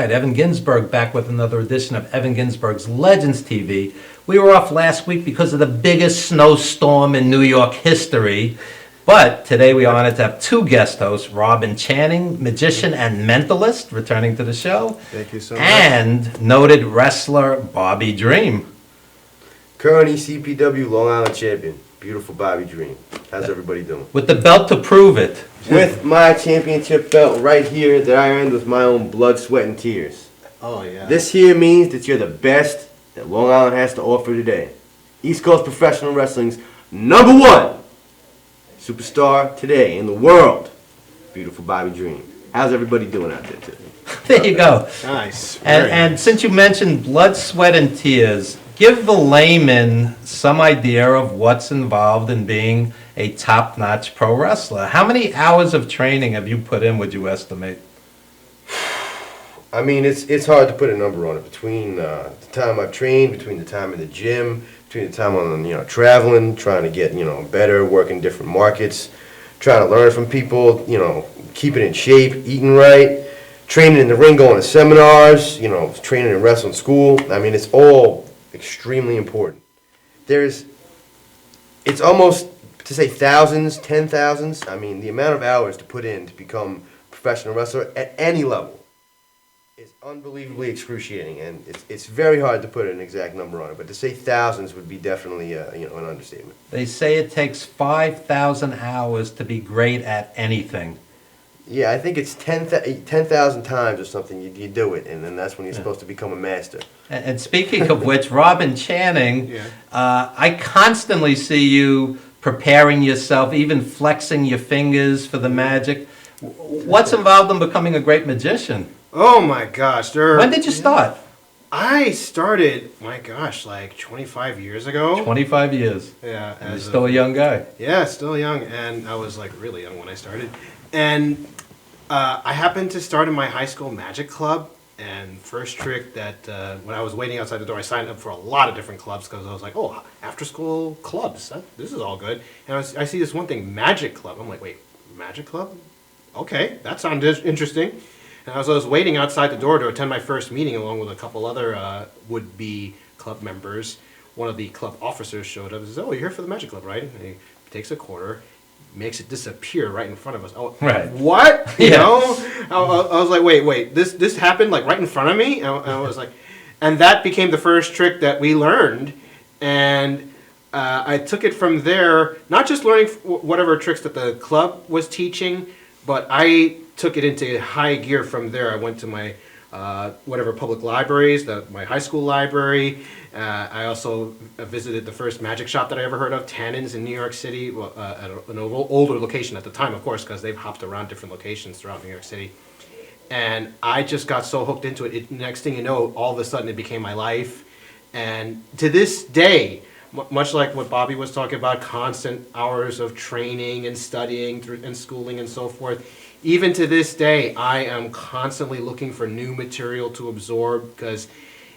right, Evan Ginsberg back with another edition of Evan Ginsberg's Legends TV. We were off last week because of the biggest snowstorm in New York history, but today we are honored to have two guest hosts, Robin Channing, magician and mentalist, returning to the show. Thank you so much. And noted wrestler Bobby Dream. Current ECPW Long Island champion, beautiful Bobby Dream. How's everybody doing? With the belt to prove it. With my championship belt right here that I earned with my own blood, sweat, and tears. Oh, yeah. This here means that you're the best that Long Island has to offer today. East Coast Professional Wrestling's #1 superstar today in the world. Beautiful Bobby Dream. How's everybody doing out there today? There you go. Nice. And since you mentioned blood, sweat, and tears, give the layman some idea of what's involved in being a top-notch pro wrestler. How many hours of training have you put in, would you estimate? I mean, it's hard to put a number on it. Between the time I've trained, between the time in the gym, between the time I'm traveling, trying to get better, working different markets, trying to learn from people, keeping in shape, eating right, training in the ring, going to seminars, training in wrestling school. I mean, it's all extremely important. It's almost to say thousands, 10,000s. I mean, the amount of hours to put in to become a professional wrestler at any level is unbelievably excruciating, and it's very hard to put an exact number on it. But to say thousands would be definitely an understatement. They say it takes 5,000 hours to be great at anything. Yeah, I think it's 10,000 times or something you do it, and then that's when you're supposed to become a master. And speaking of which, Robin Channing, I constantly see you preparing yourself, even flexing your fingers for the magic. What's involved in becoming a great magician? Oh my gosh. When did you start? I started, like 25 years ago. 25 years. Yeah. And you're still a young guy. Yeah, still young. And I was like really young when I started. And I happened to start in my high school magic club. And first trick that, when I was waiting outside the door, I signed up for a lot of different clubs because I was like, oh, after school clubs, this is all good. And I see this one thing, magic club. I'm like, wait, magic club? Okay, that sounds interesting. And as I was waiting outside the door to attend my first meeting along with a couple other would-be club members, one of the club officers showed up and says, oh, you're here for the magic club, right? And he takes a quarter, makes it disappear right in front of us. Oh, right. What? You know? I was like, wait, this happened like right in front of me? And I was like, and that became the first trick that we learned. And I took it from there, not just learning whatever tricks that the club was teaching, but I took it into high gear from there. I went to my whatever public libraries, my high school library. I also visited the first magic shop that I ever heard of, Tannen's in New York City, at an older location at the time, of course, because they've hopped around different locations throughout New York City. And I just got so hooked into it. Next thing you know, all of a sudden it became my life. And to this day, much like what Bobby was talking about, constant hours of training and studying and schooling and so forth, even to this day, I am constantly looking for new material to absorb because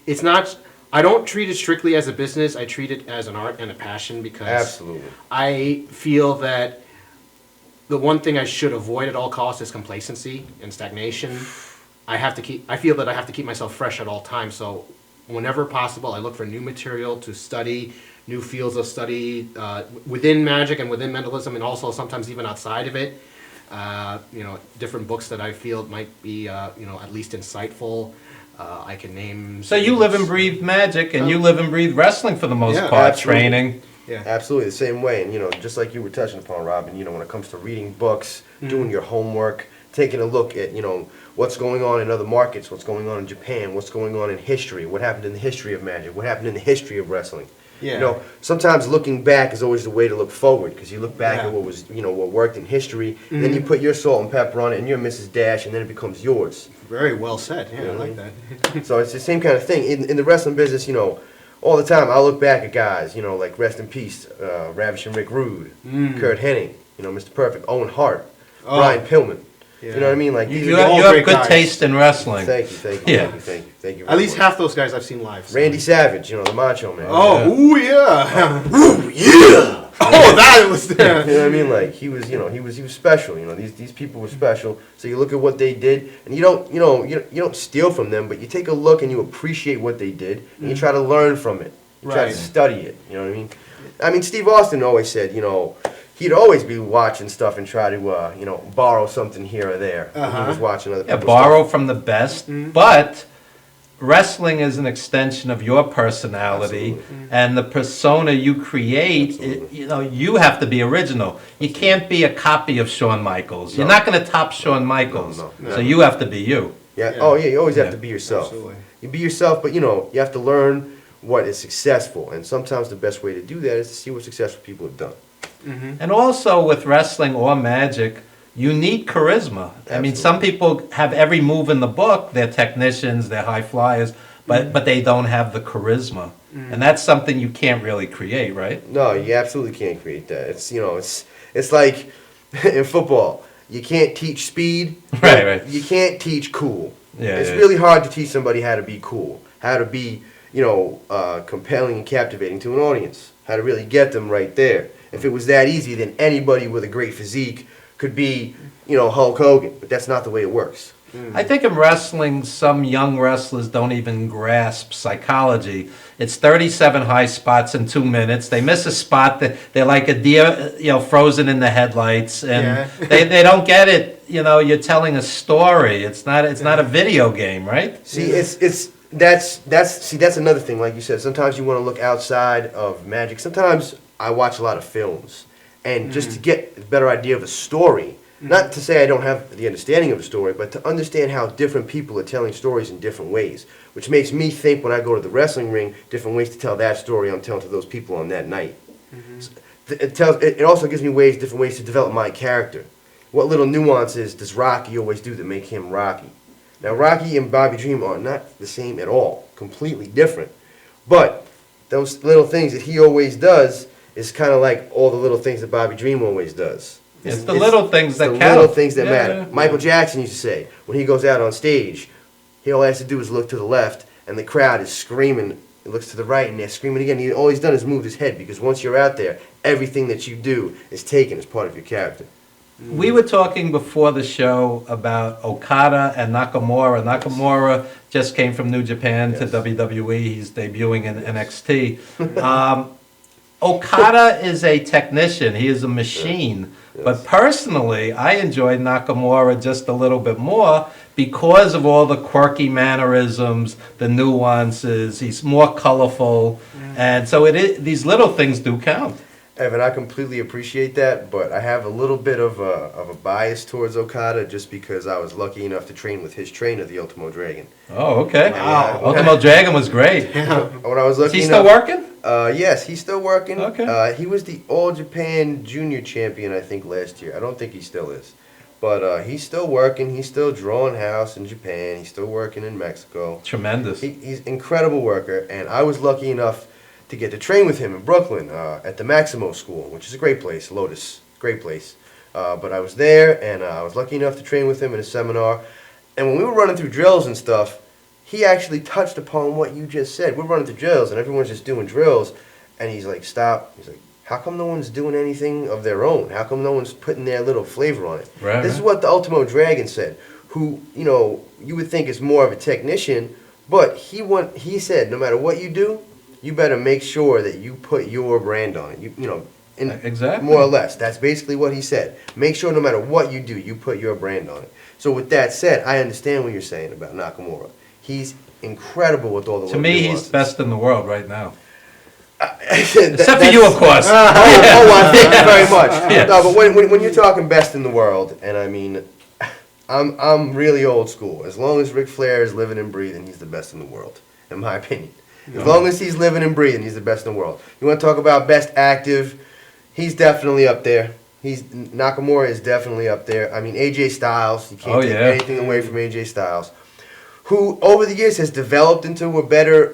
it's not, I don't treat it strictly as a business. I treat it as an art and a passion because Absolutely. I feel that the one thing I should avoid at all costs is complacency and stagnation. I feel that I have to keep myself fresh at all times. So whenever possible, I look for new material to study, new fields of study within magic and within mentalism, and also sometimes even outside of it. Different books that I feel might be, at least insightful. I can name. So you live and breathe magic, and you live and breathe wrestling for the most part, absolutely. training. Yeah, absolutely the same way. And just like you were touching upon, Robin, when it comes to reading books, doing your homework, taking a look at what's going on in other markets, what's going on in Japan, what's going on in history, what happened in the history of magic, what happened in the history of wrestling. Yeah. Sometimes looking back is always the way to look forward because you look back at what was, what worked in history, and then you put your salt and pepper on it, and you're Mrs. Dash, and then it becomes yours. Very well said. Yeah, I like that. So it's the same kind of thing in the wrestling business. All the time I look back at guys, like rest in peace, Ravishing Rick Rude, Kurt Hennig, Mr. Perfect, Owen Hart, Brian Pillman. Yeah. You know what I mean? Like You have good guys. Taste in wrestling. Thank you. At least half those guys I've seen live. So. Randy Savage, the Macho Man. Oh, ooh yeah. Ooh yeah. Oh, that was. You know what I mean? Like he was, he was special. These people were special. So you look at what they did, and you don't steal from them, but you take a look and you appreciate what they did, and you try to learn from it. You try to Right. study it. You know what I mean? I mean, Steve Austin always said, he'd always be watching stuff and try to, borrow something here or there. When he was watching other Yeah, people's borrow stuff. from the best, but wrestling is an extension of your personality, and the persona you create, you have to be original. You can't be a copy of Shawn Michaels. You're No. not going to top Shawn Michaels, No, no. so you have to be you. Yeah. Yeah. Oh, yeah. You always have Yeah. to be yourself. Absolutely. You be yourself, but you have to learn what is successful, and sometimes the best way to do that is to see what successful people have done. And also with wrestling or magic, you need charisma. I mean, some people have every move in the book. They're technicians, they're high flyers, but they don't have the charisma. And that's something you can't really create, right? No, you absolutely can't create that. It's like in football. You can't teach speed. Right, right. You can't teach cool. Yeah, It's yeah. really hard to teach somebody how to be cool, how to be, compelling and captivating to an audience, how to really get them right there. If it was that easy, then anybody with a great physique could be, Hulk Hogan. But that's not the way it works. I think in wrestling, some young wrestlers don't even grasp psychology. It's 37 high spots in 2 minutes. They miss a spot, they're like a deer, frozen in the headlights, and Yeah. they don't get it. You're telling a story. It's not a video game, right? See, that's another thing. Like you said, sometimes you want to look outside of magic. Sometimes I watch a lot of films, and just to get a better idea of a story. Not to say I don't have the understanding of a story, but to understand how different people are telling stories in different ways, which makes me think when I go to the wrestling ring, different ways to tell that story I'm telling to those people on that night. It also gives me different ways to develop my character. What little nuances does Rocky always do that make him Rocky? Now, Rocky and Bobby Dream are not the same at all, completely different. But those little things that he always does is kind of like all the little things that Bobby Dream always does. It's the little things that the count. little things that Yeah, matter. yeah. Michael Jackson used to say, when he goes out on stage, all he has to do is look to the left, and the crowd is screaming. He looks to the right, and they're screaming again. All he's done is moved his head, because once you're out there, everything that you do is taken as part of your character. We were talking before the show about Okada and Nakamura. Nakamura just came from New Japan to Yes. WWE. He's debuting in NXT. Okada is a technician. He is a machine. Yes. But personally, I enjoyed Nakamura just a little bit more because of all the quirky mannerisms, the nuances. He's more colorful. And so these little things do count. Evan, I completely appreciate that, but I have a little bit of a bias towards Okada just because I was lucky enough to train with his trainer, the Ultimo Dragon. Oh, okay. Wow. Ultimo Dragon was great. When I was Is lucky he still enough, working? yes, he's still working. Okay. He was the All Japan Junior Champion, I think, last year. I don't think he still is. But he's still working. He's still drawing house in Japan. He's still working in Mexico. Tremendous. He's an incredible worker, and I was lucky enough to get to train with him in Brooklyn at the Maximo School, which is a great place, Lotus, great place. But I was there, and I was lucky enough to train with him in a seminar. And when we were running through drills and stuff, he actually touched upon what you just said. We're running through drills, and everyone's just doing drills, and he's like, stop. He's like, how come no one's doing anything of their own? How come no one's putting their little flavor on it? Right, This is right. what the Ultimo Dragon said, who, you would think is more of a technician, but he said, no matter what you do, you better make sure that you put your brand on it. Exactly. More or less. That's basically what he said. Make sure no matter what you do, you put your brand on it. So with that said, I understand what you're saying about Nakamura. He's incredible with all the To little me, he's nuances. the best in the world right now. Except Except for you, of course. I thank you very much. Yeah. No, but when you're talking best in the world, and I mean, I'm really old school. As long as Ric Flair is living and breathing, he's the best in the world, in my opinion. As long as he's living and breathing, he's the best in the world. You want to talk about best active? He's definitely up there. Nakamura is definitely up there. I mean, AJ Styles. You can't take anything away from AJ Styles, who over the years has developed into a better,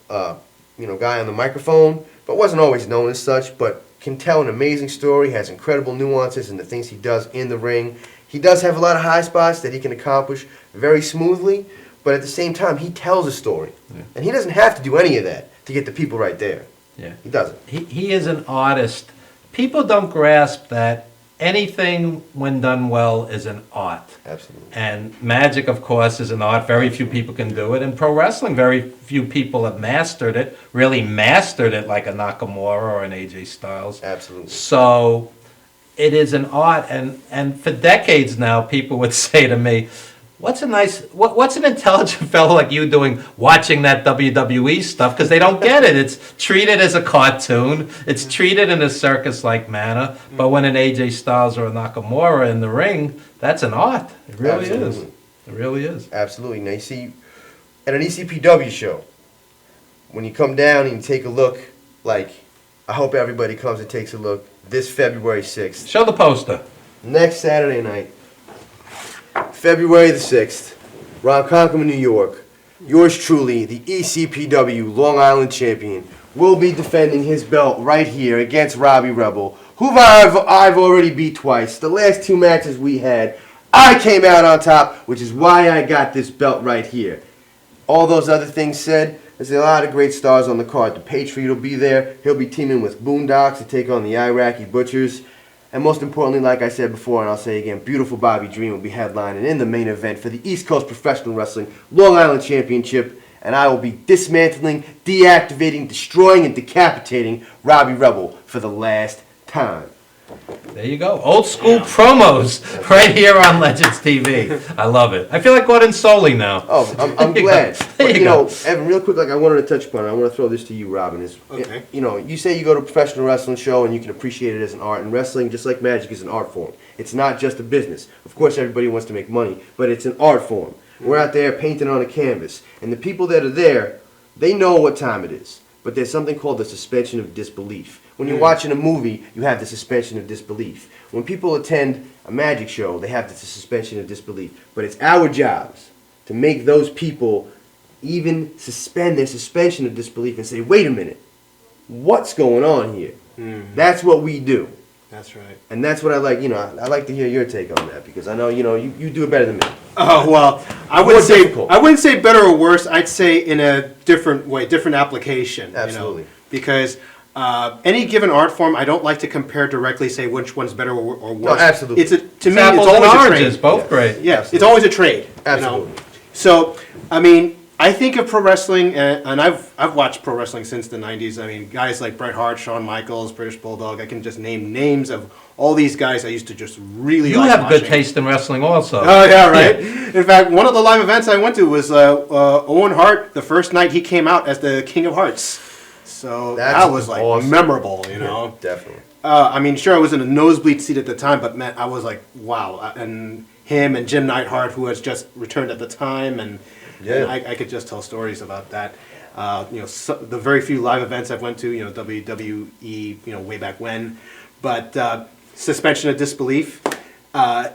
guy on the microphone, but wasn't always known as such. But can tell an amazing story. Has incredible nuances in the things he does in the ring. He does have a lot of high spots that he can accomplish very smoothly. But at the same time, he tells a story. Yeah. And he doesn't have to do any of that to get the people right there. Yeah. He doesn't. He is an artist people don't grasp that anything, when done well, is an art. Absolutely. And magic, of course, is an art. Very few people can do it. And pro wrestling, very few people have mastered it, really mastered it like a Nakamura or an AJ Styles. Absolutely. So it is an art. And for decades now, people would say to me, what's an intelligent fellow like you doing watching that WWE stuff? Because they don't get it. It's treated as a cartoon. It's treated in a circus-like manner. But when an AJ Styles or a Nakamura in the ring, that's an art. It really is. Absolutely. It really is. Absolutely. Now you see, at an ECPW show, when you come down and you take a look, like, I hope everybody comes and takes a look, this February 6th. Show the poster. Next Saturday night, February the 6th, Ronkonkoma, New York. Yours truly, the ECPW Long Island champion, will be defending his belt right here against Robbie Rebel, who I've already beat twice. The last two matches we had, I came out on top, which is why I got this belt right here. All those other things said, there's a lot of great stars on the card. The Patriot will be there. He'll be teaming with Boondocks to take on the Iraqi Butchers. And most importantly, like I said before, and I'll say again, beautiful Bobby Dream will be headlining in the main event for the East Coast Professional Wrestling Long Island Championship. And I will be dismantling, deactivating, destroying, and decapitating Robbie Rebel for the last time. There you go. Old school promos right here on Legends TV. I love it. I feel like Gordon Soley now. Oh, I'm There you glad. go. There But, you you know, go. Evan, real quick, like I wanted to touch upon it, I want to throw this to you, Robin. Is Okay. You know, you say you go to a professional wrestling show and you can appreciate it as an art, and wrestling, just like magic, is an art form. It's not just a business. Of course, everybody wants to make money, but it's an art form. We're out there painting on a canvas, and the people that are there, they know what time it is. But there's something called the suspension of disbelief. When you're watching a movie, you have the suspension of disbelief. When people attend a magic show, they have the suspension of disbelief. But it's our jobs to make those people even suspend their suspension of disbelief and say, wait a minute, what's going on here? That's what we do. That's right. And that's what I like, you know, I like to hear your take on that because I know, you know, you do it better than me. Oh well, I More wouldn't say difficult. I wouldn't say better or worse. I'd say in a different way, different application. Absolutely. You know, because any given art form, I don't like to compare directly. Say which one's better or worse. No, absolutely. To me, It's it's apples and always a oranges, trade. both Yeah. great. Yes, it's always a trade. You Absolutely. know? So I mean, I think of pro wrestling, and I've watched pro wrestling since the '90s. I mean, guys like Bret Hart, Shawn Michaels, British Bulldog. I can just name names of all these guys I used to just really. You like have good watching. taste in wrestling also. Oh yeah, right. In fact, one of the live events I went to was Owen Hart. The first night he came out as the King of Hearts, so That's that was like awesome. memorable, you know. Definitely. I mean, sure, I was in a nosebleed seat at the time, but man, I was like, wow. And him and Jim Neidhart, who has just returned at the time, and I could just tell stories about that. You know, the very few live events I've went to, you know, WWE, you know, way back when, but suspension of disbelief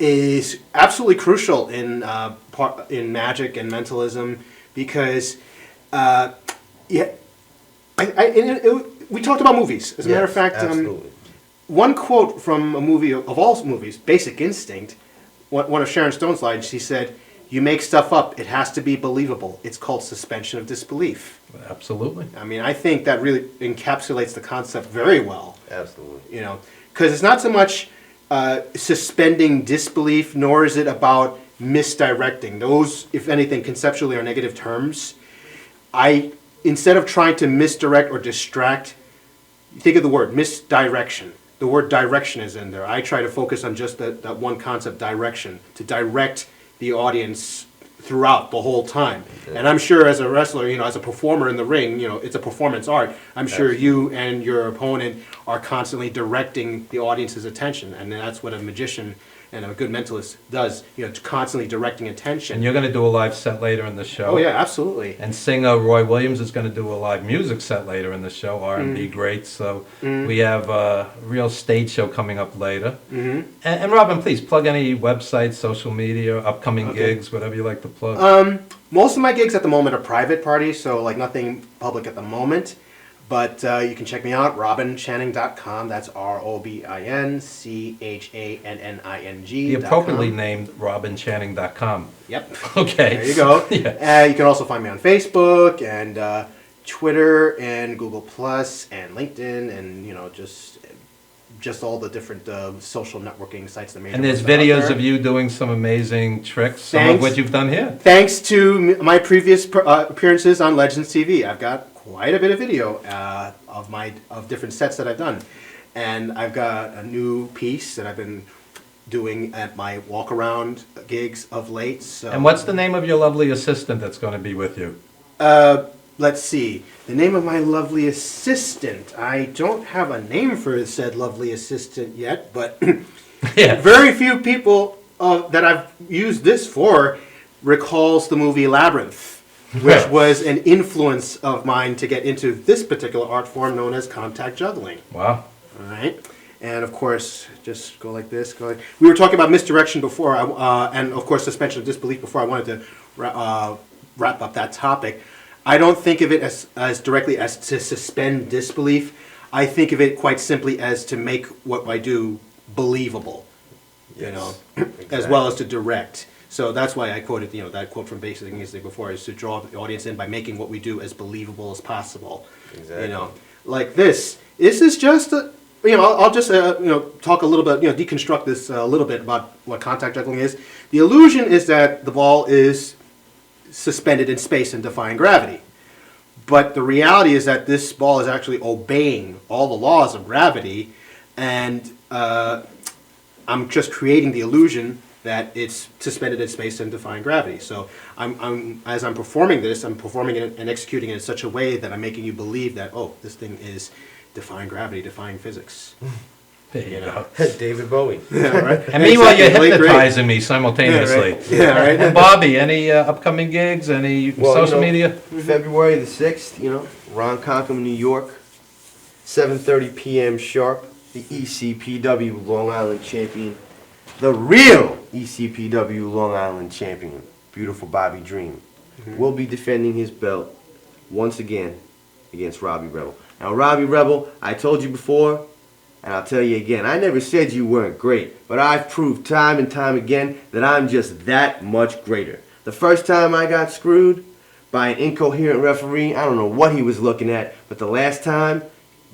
is absolutely crucial in magic and mentalism because, we talked about movies. As a matter of fact, absolutely. one quote from a movie of all movies, Basic Instinct, one of Sharon Stone's lines, she said, "You make stuff up. It has to be believable. It's called suspension of disbelief." Absolutely. I mean, I think that really encapsulates the concept very well. Absolutely. You know, because it's not so much suspending disbelief, nor is it about misdirecting. Those, if anything, conceptually are negative terms. Instead of trying to misdirect or distract, think of the word misdirection. The word direction is in there. I try to focus on just that one concept, direction, to direct the audience throughout the whole time. Yeah. And I'm sure as a wrestler, you know, as a performer in the ring, you know, it's a performance art. I'm sure you and your opponent are constantly directing the audience's attention. And that's what a magician and a good mentalist does, you know, constantly directing attention. And you're going to do a live set later in the show. Oh, yeah, absolutely. And singer Roy Williams is going to do a live music set later in the show, R&B great. So we have a real stage show coming up later. And Robin, please plug any websites, social media, upcoming gigs, whatever you like to plug. Most of my gigs at the moment are private parties, so like nothing public at the moment. But you can check me out, robinchanning.com. That's ROBINCHANNING. The appropriately named robinchanning.com. Yep. Okay. There you go. Yeah. You can also find me on Facebook and Twitter and Google Plus and LinkedIn and, you know, just just all the different social networking sites. The major And there's ones that are out videos there. of you doing some amazing tricks, some of Thanks. what you've done here. Thanks to my previous appearances on Legends TV, I've got quite a bit of video of different sets that I've done, and I've got a new piece that I've been doing at my walk around gigs of late. So. And what's the name of your lovely assistant that's going to be with you? Let's see. The name of my lovely assistant. I don't have a name for said lovely assistant yet, but Yeah. very few people that I've used this for recalls the movie Labyrinth, which was an influence of mine to get into this particular art form known as contact juggling. Wow. All right. And of course, just go like this. We were talking about misdirection before, and of course, suspension of disbelief before I wanted to wrap up that topic. I don't think of it as directly as to suspend disbelief. I think of it quite simply as to make what I do believable, Yes, as well as to direct. So that's why I quoted, that quote from Basic Instinct before, is to draw the audience in by making what we do as believable as possible. Exactly. Like this. This is just I'll just talk a little bit, deconstruct this a little bit about what contact juggling is. The illusion is that the ball is suspended in space and defying gravity. But the reality is that this ball is actually obeying all the laws of gravity, and I'm just creating the illusion that it's suspended in space and defying gravity. So as I'm performing this, I'm performing it and executing it in such a way that I'm making you believe that, oh, this thing is defying gravity, defying physics. There you go. David Bowie. Yeah, right. And meanwhile, you're Exactly. Great. hypnotizing me simultaneously. Yeah, right. Yeah, right. And Bobby, any upcoming gigs? Any Well, social media? February the 6th, Ronkonkoma, New York, 7:30 p.m. sharp. The ECPW Long Island champion, the real ECPW Long Island champion, beautiful Bobby Dream, will be defending his belt once again against Robbie Rebel. Now, Robbie Rebel, I told you before, and I'll tell you again, I never said you weren't great, but I've proved time and time again that I'm just that much greater. The first time I got screwed by an incoherent referee, I don't know what he was looking at, but the last time,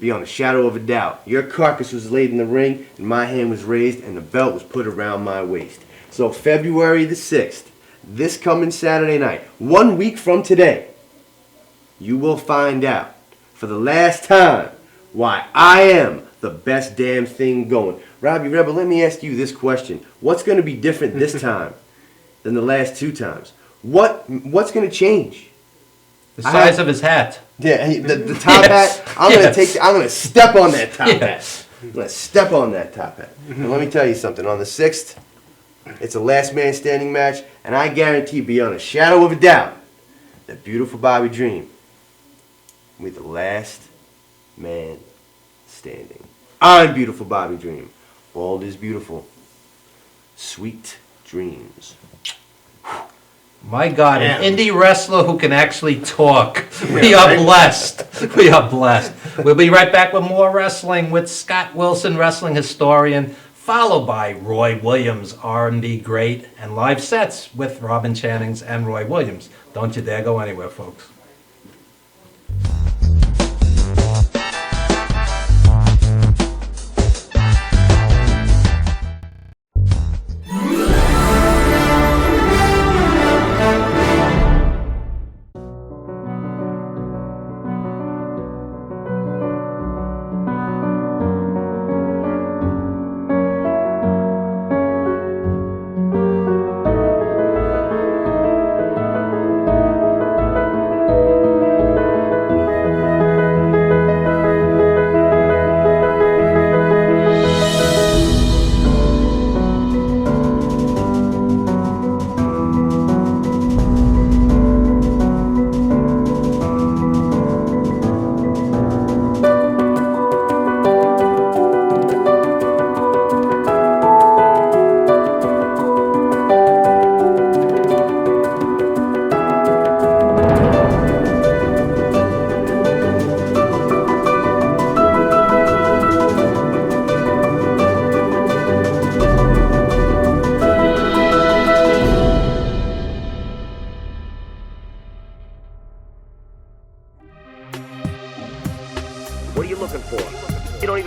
beyond a shadow of a doubt, your carcass was laid in the ring, and my hand was raised, and the belt was put around my waist. So February the 6th, this coming Saturday night, 1 week from today, you will find out for the last time why I am the best damn thing going. Robbie Rebel, let me ask you this question. What's going to be different this time than the last two times? What's going to change? The size of his hat. Yeah, the top Yes. hat. I'm gonna step on that top Yes. hat. I'm gonna step on that top hat. And let me tell you something. On the 6th, it's a last man standing match, and I guarantee beyond a shadow of a doubt that beautiful Bobby Dream will be the last man standing. I'm beautiful Bobby Dream. Bald is beautiful. Sweet dreams. My God, Damn. an indie wrestler who can actually talk. We are blessed. We are blessed. We'll be right back with more wrestling with Scott Wilson, wrestling historian, followed by Roy Williams, R&B great, and live sets with Robin Channings and Roy Williams. Don't you dare go anywhere, folks.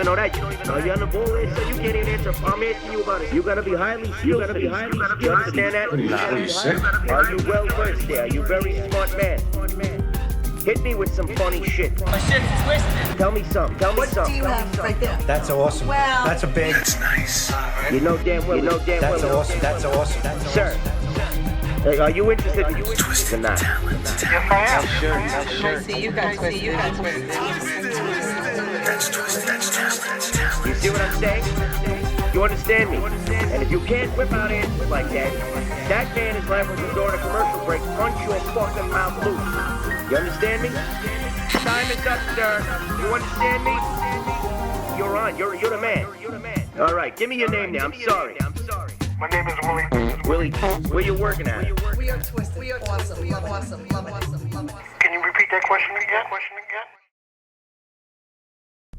even know that. You're on the ball list, so you can't even answer. I'm asking you about it. You gotta be highly skilled. You understand that? Are you well versed there? Are you very smart man? Hit me with some funny shit. My shit's twisted. Tell me something. What do you have right there? That's awesome. Well, That's a big. That's nice. You know damn well. That's awesome. That's awesome. That's Sir, are you interested in twisted or not? Yes, I am. I see you got twisted. You see what I'm saying? You understand me? And if you can't whip out answers like that, that man is liable to during a commercial break punch your fucking mouth loose. You understand me? Time is up, sir. You understand me? You're on. You're the man. All right, give me your name now. I'm sorry. My name is Willie. Willie, where you working at? We are twisted. We are awesome. Love awesome. Can you repeat that question again?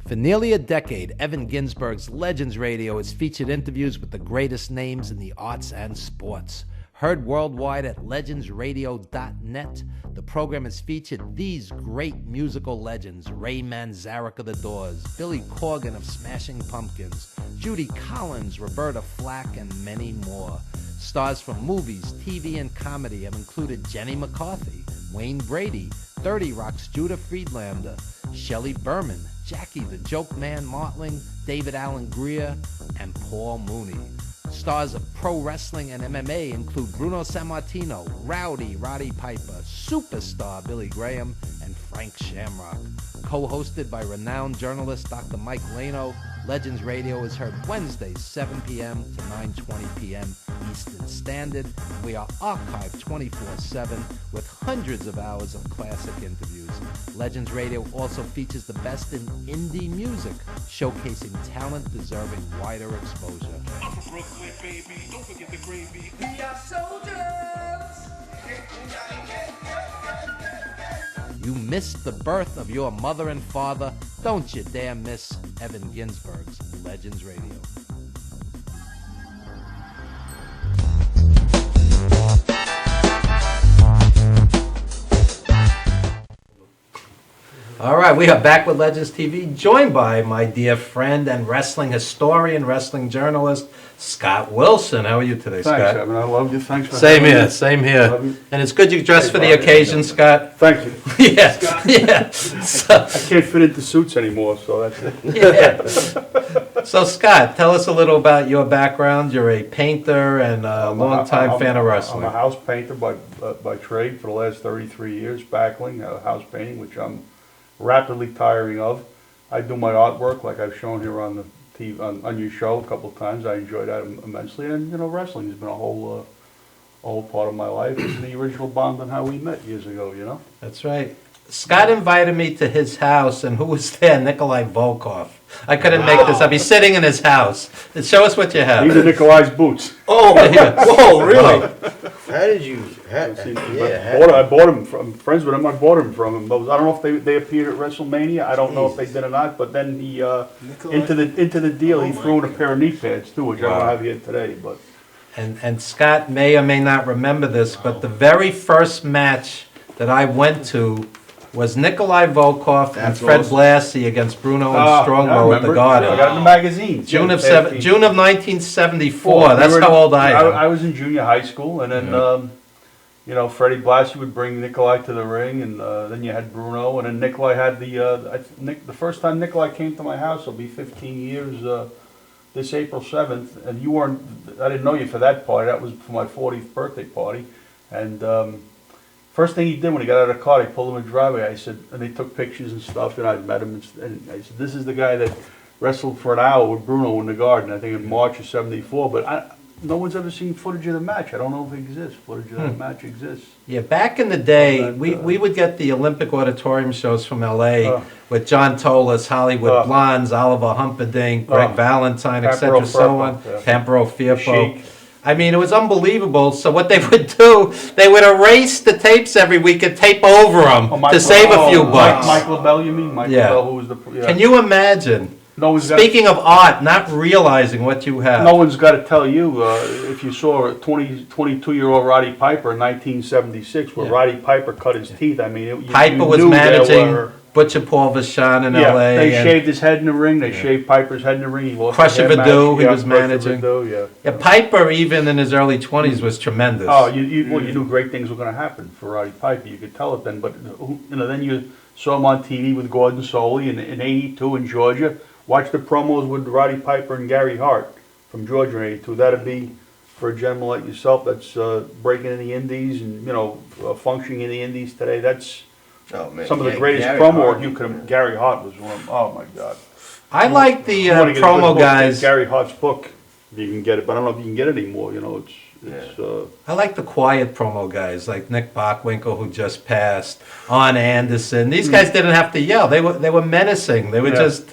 For nearly a decade, Evan Ginsberg's Legends Radio has featured interviews with the greatest names in the arts and sports. Heard worldwide at legendsradio.net, the program has featured these great musical legends: Ray Manzarek of The Doors, Billy Corgan of Smashing Pumpkins, Judy Collins, Roberta Flack, and many more. Stars from movies, TV, and comedy have included Jenny McCarthy, Wayne Brady, 30 Rock's Judah Friedlander, Shelley Berman, Jackie the Joke Man Martling, David Allen Greer, and Paul Mooney. Stars of pro wrestling and MMA include Bruno Sammartino, Rowdy Roddy Piper, Superstar Billy Graham, and Frank Shamrock. Co-hosted by renowned journalist Dr. Mike Lano, Legends Radio is heard Wednesdays 7 p.m. to 9:20 p.m. Eastern Standard. We are archived 24/7 with hundreds of hours of classic interviews. Legends Radio also features the best in indie music, showcasing talent deserving wider exposure. I'm from Brooklyn, baby. Don't forget the gravy. We are soldiers. You missed the birth of your mother and father. Don't you dare miss Evan Ginsberg's Legends Radio. All right, we are back with Legends TV, joined by my dear friend and wrestling historian, wrestling journalist, Scott Wilson. How are you today, Scott? Thanks, Evan. I love you. Thanks for Same having here, me. same Love here. you. And it's good you dressed for the Hey, occasion, Scott. Thank you. Yeah. So, I can't fit into suits anymore, so that's it. yeah. So, Scott, tell us a little about your background. You're a painter and a longtime fan of I'm wrestling. a house painter by trade for the last 33 years, backling, house painting, which I'm rapidly tiring of. I do my artwork like I've shown here on the TV, on your show a couple of times. I enjoy that immensely, and wrestling has been a whole part of my life. It's the original bond on how we met years ago. That's right. Scott invited me to his house, and who was there? Nikolai Volkov. I couldn't make this up. He's sitting in his house. Show us what you have. These are Nikolai's boots. Oh, yeah. Whoa, really? How did you? I bought him from friends with him. I bought him from him. But I don't know if they appeared at WrestleMania. I don't know if they did or not. But then he into the deal, he threw in a pair of knee pads too, which I don't have here today. But And Scott may or may not remember this, but the very first match that I went to was Nikolai Volkov and Fred Blassie against Bruno and Strongbow at the Garden. I got it in the magazine. June of 1974. That's how old I am. I was in junior high school, and then Freddie Blassie would bring Nikolai to the ring, and then you had Bruno, and then Nikolai had the first time Nikolai came to my house. It'll be 15 years this April 7th, and you weren't. I didn't know you for that party. That was for my 40th birthday party, and. First thing he did when he got out of the car, he pulled him in the driveway. I said, and they took pictures and stuff, and I met him, and I said, this is the guy that wrestled for an hour with Bruno in the Garden, I think in March of '74. But no one's ever seen footage of the match. I don't know if it exists. Footage of that match exists. Yeah, back in the day, we would get the Olympic Auditorium shows from L.A. With John Tolis, Hollywood Blondes, Oliver Humperdinck, Greg Valentine, etc., so on, Pampero Firpo. I mean, it was unbelievable. So what they would do, they would erase the tapes every week and tape over them to save a few bucks. Mike LaBelle, you mean? Mike LaBelle, who was the... Yeah. Can you imagine? Speaking of art, not realizing what you have. No one's got to tell you, if you saw a 22-year-old Roddy Piper in 1976, where Roddy Piper cut his teeth, I mean... Piper was managing Butcher Paul Vachon in Yeah, L.A. they and shaved his head in the ring. They shaved Piper's head in the ring. He lost Crusher the hair Verdue, match. he Yeah, was Crusher managing. Verdue, yeah. Yeah, Piper, even in his early 20s, was tremendous. Oh, you knew great things were going to happen for Roddy Piper. You could tell it then. But then you saw him on TV with Gordon Soley in '82 in Georgia. Watch the promos with Roddy Piper and Gary Hart from Georgia in '82. That'd be for a gentleman like yourself that's breaking in the Indies and functioning in the Indies today. That's Oh, man. some of the Yeah, greatest Gary promo Hart. work you could. Gary Hart was one. Oh my God. I like the You wanna get a good promo book, guys. get Gary Hart's book, if you can get it, but I don't know if you can get it anymore. It's I like the quiet promo guys, like Nick Bockwinkel, who just passed, On Anderson. These guys didn't have to yell. They were menacing. They were Yeah. just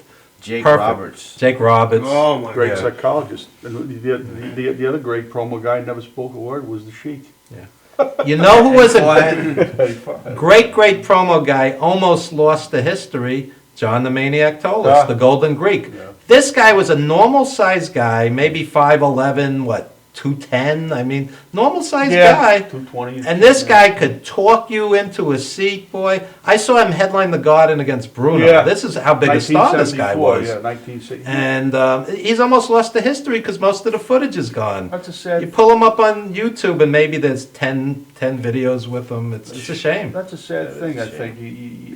Jake perfect. Roberts. Jake Roberts. Oh my great god. psychologist. And the other great promo guy never spoke a word was the Sheik. You know who was a Great. great promo guy, almost lost to history? John the Maniac Tolis, Ah. the Golden Greek. Yeah. This guy was a normal sized guy, maybe 5'11", 210. I mean, normal sized guy. 220. And this guy could talk you into a seat, boy. I saw him headline the Garden against Bruno. Yeah. This is how big a star this guy 1974, was. Yeah, 1960. And he's almost lost to history because most of the footage is gone. That's a sad. You pull him up on YouTube and maybe there's 10 videos with him. It's a shame. That's a sad thing. I think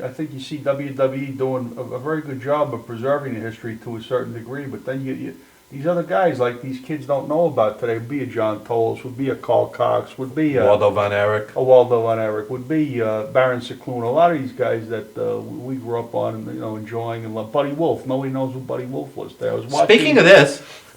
I think you see WWE doing a very good job of preserving the history to a certain degree, but then you these other guys like these kids don't know about today would be a John Toles, would be a Carl Cox, would be a Waldo Von Erich. Waldo Von Erich, would be Baron Cicluna. A lot of these guys that we grew up on and enjoying and love. Buddy Wolf. Nobody knows who Buddy Wolf was. There. I was watching.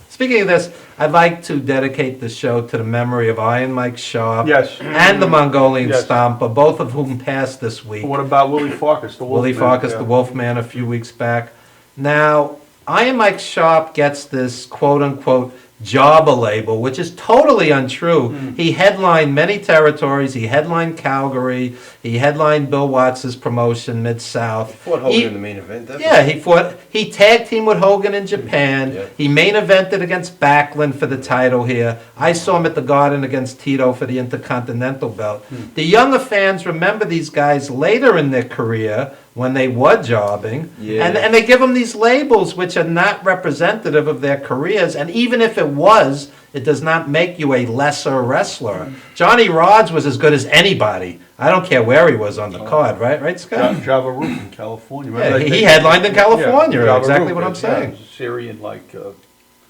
Speaking of this, I'd like to dedicate the show to the memory of Iron Mike Sharp Yes. and the Mongolian Yes. Stomper, both of whom passed this week. What about Willie Farkas, the Wolfman? Willie Farkas, Yeah. the Wolfman, a few weeks back. Now, Iron Mike Sharp gets this quote-unquote Jobber label, which is totally untrue. He headlined many territories. He headlined Calgary. He headlined Bill Watts' promotion, Mid-South. Fought Hogan in the main event, definitely. Yeah, he tag teamed with Hogan in Japan. Yeah. He main evented against Backlund for the title here. I saw him at the Garden against Tito for the Intercontinental belt. The younger fans remember these guys later in their career when they were jobbing, Yeah. and they give them these labels which are not representative of their careers, and even if it was, it does not make you a lesser wrestler. Johnny Rods was as good as anybody. I don't care where he was on the card, right, Scott? Java Roof in California. Yeah, Remember he headlined in California, Java exactly Roof, what I'm yeah, saying. it was Syrian like.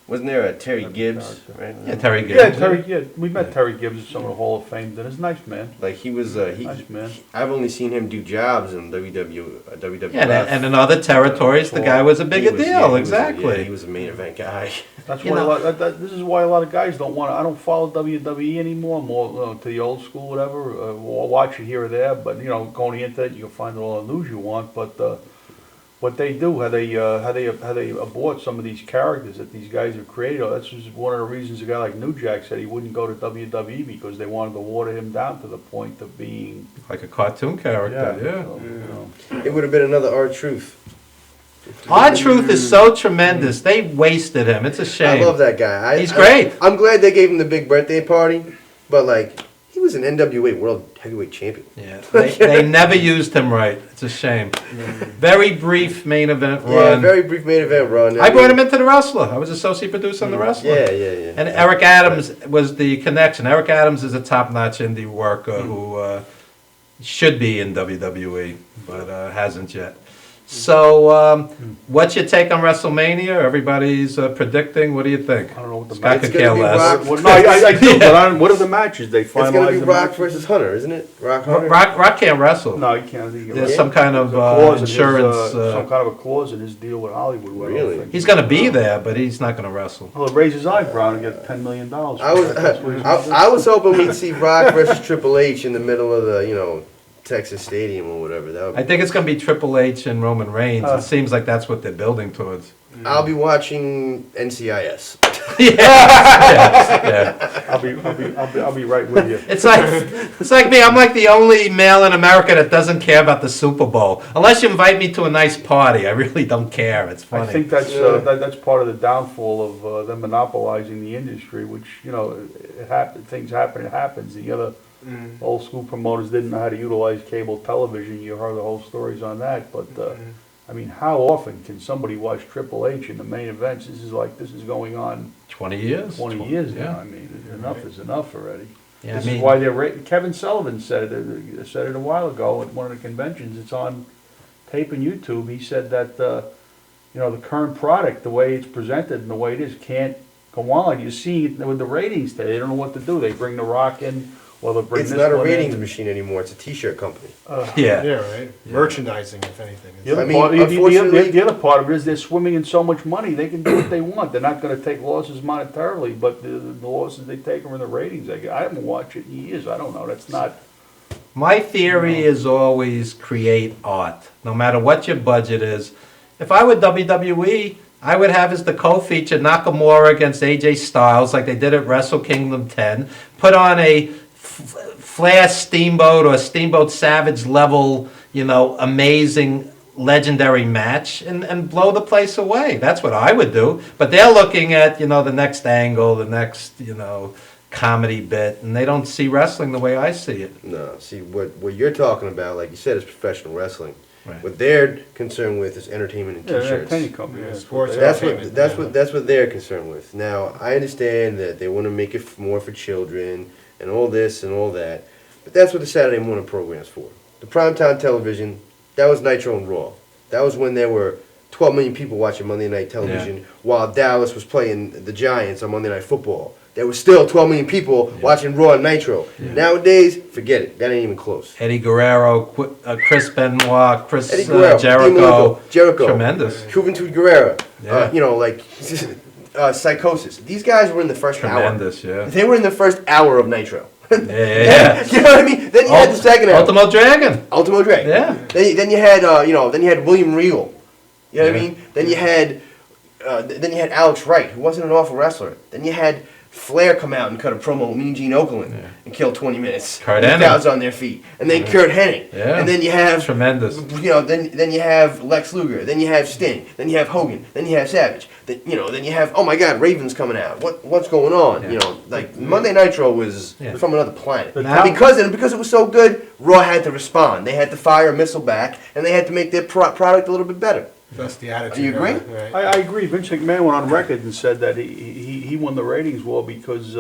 Wasn't there a Terry Gibbs? Right? Yeah, Terry Gibbs. Yeah, Terry. Yeah, we met Terry Gibbs at some of the Hall of Fame dinners. Nice man. Like he was. Nice man. I've only seen him do jobs in WWF. Yeah, and in other territories, the guy was a bigger deal, exactly. He was a main event guy. That's You why know- this is why a lot of guys don't want to. I don't follow WWE anymore. More to the old school, whatever. Or watch it here or there. But going to the internet, you can find all the news you want. But what they do, how they abort some of these characters that these guys have created. That's just one of the reasons a guy like New Jack said he wouldn't go to WWE because they wanted to water him down to the point of being. Like a cartoon character, yeah. So, It would have been another R-Truth. R-Truth is so tremendous. They wasted him. It's a shame. I love that guy. He's great. I'm glad they gave him the big birthday party, but like he was an NWA World Heavyweight Champion. Yeah, they never used him right. It's a shame. Very brief main event Yeah, run. very brief main event run. I brought him into The Wrestler. I was associate producer on The Wrestler. Yeah. And Eric Adams was the connection. Eric Adams is a top-notch indie worker who should be in WWE, but hasn't yet. So, what's your take on WrestleMania? Everybody's predicting. What do you think? I don't know what the Scott It's could gonna care be less. Rock- Well, no, I do, but I don't, what are the matches? They It's gonna be finalize the Rock matches? versus Hunter, isn't it? Rock Hunter. Rock can't wrestle. No, you can't. I think you're There's right. some kind of There's a clause in his, insurance. some kind of a clause in his deal with Hollywood. where I don't Really? think- He's going to be there, but he's not going to wrestle. Well, raise his eyebrow and get $10 million. I was hoping we'd see Rock versus Triple H in the middle of the Texas Stadium or whatever. That would be I think it's going to be Triple H and Roman Reigns. It seems like that's what they're building towards. I'll be watching NCIS. Yeah. I'll be right with you. It's like me. I'm like the only male in America that doesn't care about the Super Bowl. Unless you invite me to a nice party, I really don't care. It's funny. I think that's that's part of the downfall of them monopolizing the industry. Which things happen. It happens. The other Old school promoters didn't know how to utilize cable television. You heard the whole stories on that. But, I mean, how often can somebody watch Triple H in the main events? This is going on 20 years. 20 years yeah. now. I mean, enough is enough already. Yeah, This I mean, is why Kevin Sullivan said it a while ago at one of the conventions. It's on tape and YouTube. He said that the current product, the way it's presented and the way it is, can't go on. You see it with the ratings today. They don't know what to do. They bring The Rock in, or they bring It's this not a one ratings in. machine anymore. It's a T-shirt company. yeah. right. Merchandising, if anything. The other, I mean, part, unfortunately- the other part of it is they're swimming in so much money, they can do what they want. They're not going to take losses monetarily, but the losses they take are in the ratings. I haven't watched it in years. I don't know. That's not. My theory is always create art, no matter what your budget is. If I were WWE, I would have as the co-feature Nakamura against AJ Styles, like they did at Wrestle Kingdom 10. Put on a Flair Steamboat or Steamboat Savage level, amazing, legendary match, and blow the place away. That's what I would do. But they're looking at, the next angle, the next, comedy bit, and they don't see wrestling the way I see it. No, see what you're talking about, like you said, is professional wrestling. Right. What they're concerned with is entertainment and Yeah, T-shirts. entertainment company. Yeah, Yeah, sports That's entertainment, that's what they're concerned with. Now, I understand that they want to make it more for children and all this and all that, but that's what the Saturday morning program's for. The primetime television, that was Nitro and Raw. That was when there were 12 million people watching Monday Night Television while Dallas was playing the Giants on Monday Night Football. There was still 12 million people watching Raw and Nitro. Nowadays, forget it. That ain't even close. Eddie Guerrero, Chris Benoit, Chris Eddie Guerrero, Jericho. Jericho. Tremendous. Juventud Guerrera. Yeah. Psychosis. These guys were in the first Tremendous, hour. yeah. They were in the first hour of Nitro. Yeah. You know what I mean? Then you had the second hour. Ultimo Dragon. Ultimo Dragon. Yeah. Then you had then you had William Regal. You know what I mean? Then you had Alex Wright, who wasn't an awful wrestler. Then you had Flair come out and cut a promo with Mean Gene Okerlund and kill 20 minutes. Kurt with Hennig. crowds on their feet. And then Kurt Hennig. Yeah. And then you have Tremendous. then you have Lex Luger. Then you have Sting. Then you have Hogan. Then you have Savage. Then you have, oh my God, Raven's coming out. What's going on? Yeah. Monday Nitro was from another planet. But And because it was so good, Raw had to respond. They had to fire a missile back, and they had to make their product a little bit better. That's the attitude. Do you agree? Right. I agree. Vince McMahon went on record and said that he won the ratings war because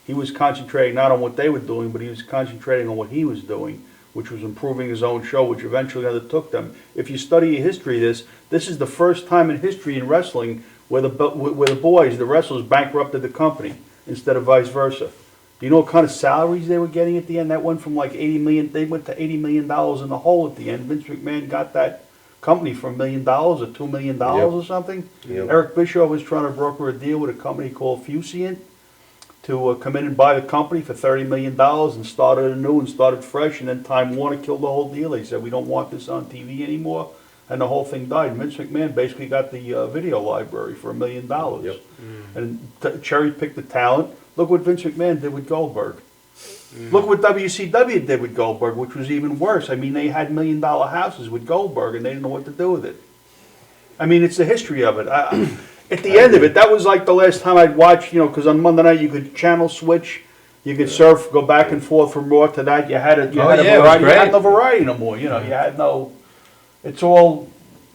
he was concentrating not on what they were doing, but he was concentrating on what he was doing, which was improving his own show, which eventually undertook them. If you study history of this is the first time in history in wrestling where the boys, the wrestlers, bankrupted the company instead of vice versa. Do you know what kind of salaries they were getting at the end? That went from like $80 million. They went to $80 million in the hole at the end. Vince McMahon got that company for $1 million or $2 million or something. Yep. Eric Bischoff was trying to broker a deal with a company called Fusient to come in and buy the company for $30 million and started anew and started fresh, and then Time Warner killed the whole deal. They said, we don't want this on TV anymore, and the whole thing died. Vince McMahon basically got the video library for $1 million. Yep. And cherry-picked the talent. Look what Vince McMahon did with Goldberg. Look what WCW did with Goldberg, which was even worse. I mean, they had $1 million houses with Goldberg, and they didn't know what to do with it. I mean, it's the history of it. At the end of it, that was like the last time I'd watch, because on Monday night you could channel switch, you could surf, go back and forth from Raw to that. You had a it was variety. You had great. no variety no more. You had no. It's all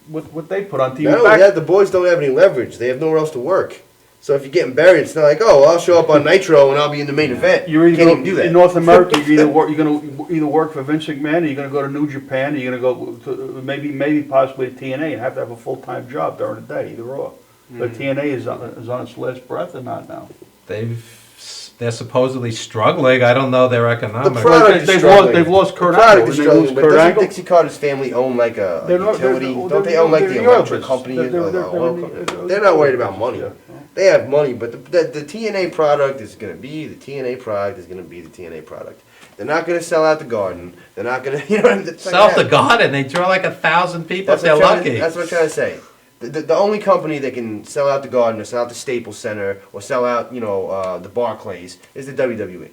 what they put on TV. Not only that, the boys don't have any leverage. They have nowhere else to work. So if you're getting buried, it's not like, I'll show up on Nitro and I'll be in the main event. You're Can't even do that. in North America. You're going to either work for Vince McMahon, or you're going to go to New Japan, or you're going to go to maybe possibly to TNA and have to have a full-time job during the day, either or. But TNA is on its last breath or not now. They're supposedly struggling. I don't know their economics. The product is struggling. They've lost Kurt The product Angle. is Didn't they lose struggling, but Kurt doesn't Angle? Dixie Carter's family own like a utility? Don't they own like the electric company? They're not worried about money. They have money, but the TNA product is going to be the TNA product is going to be the TNA product. They're not going to sell out the Garden. They're not going to, Sell the Garden. They draw like 1,000 people if they're lucky. That's what I'm trying to say. The only company that can sell out the Garden or sell out the Staples Center or sell out, the Barclays is the WWE.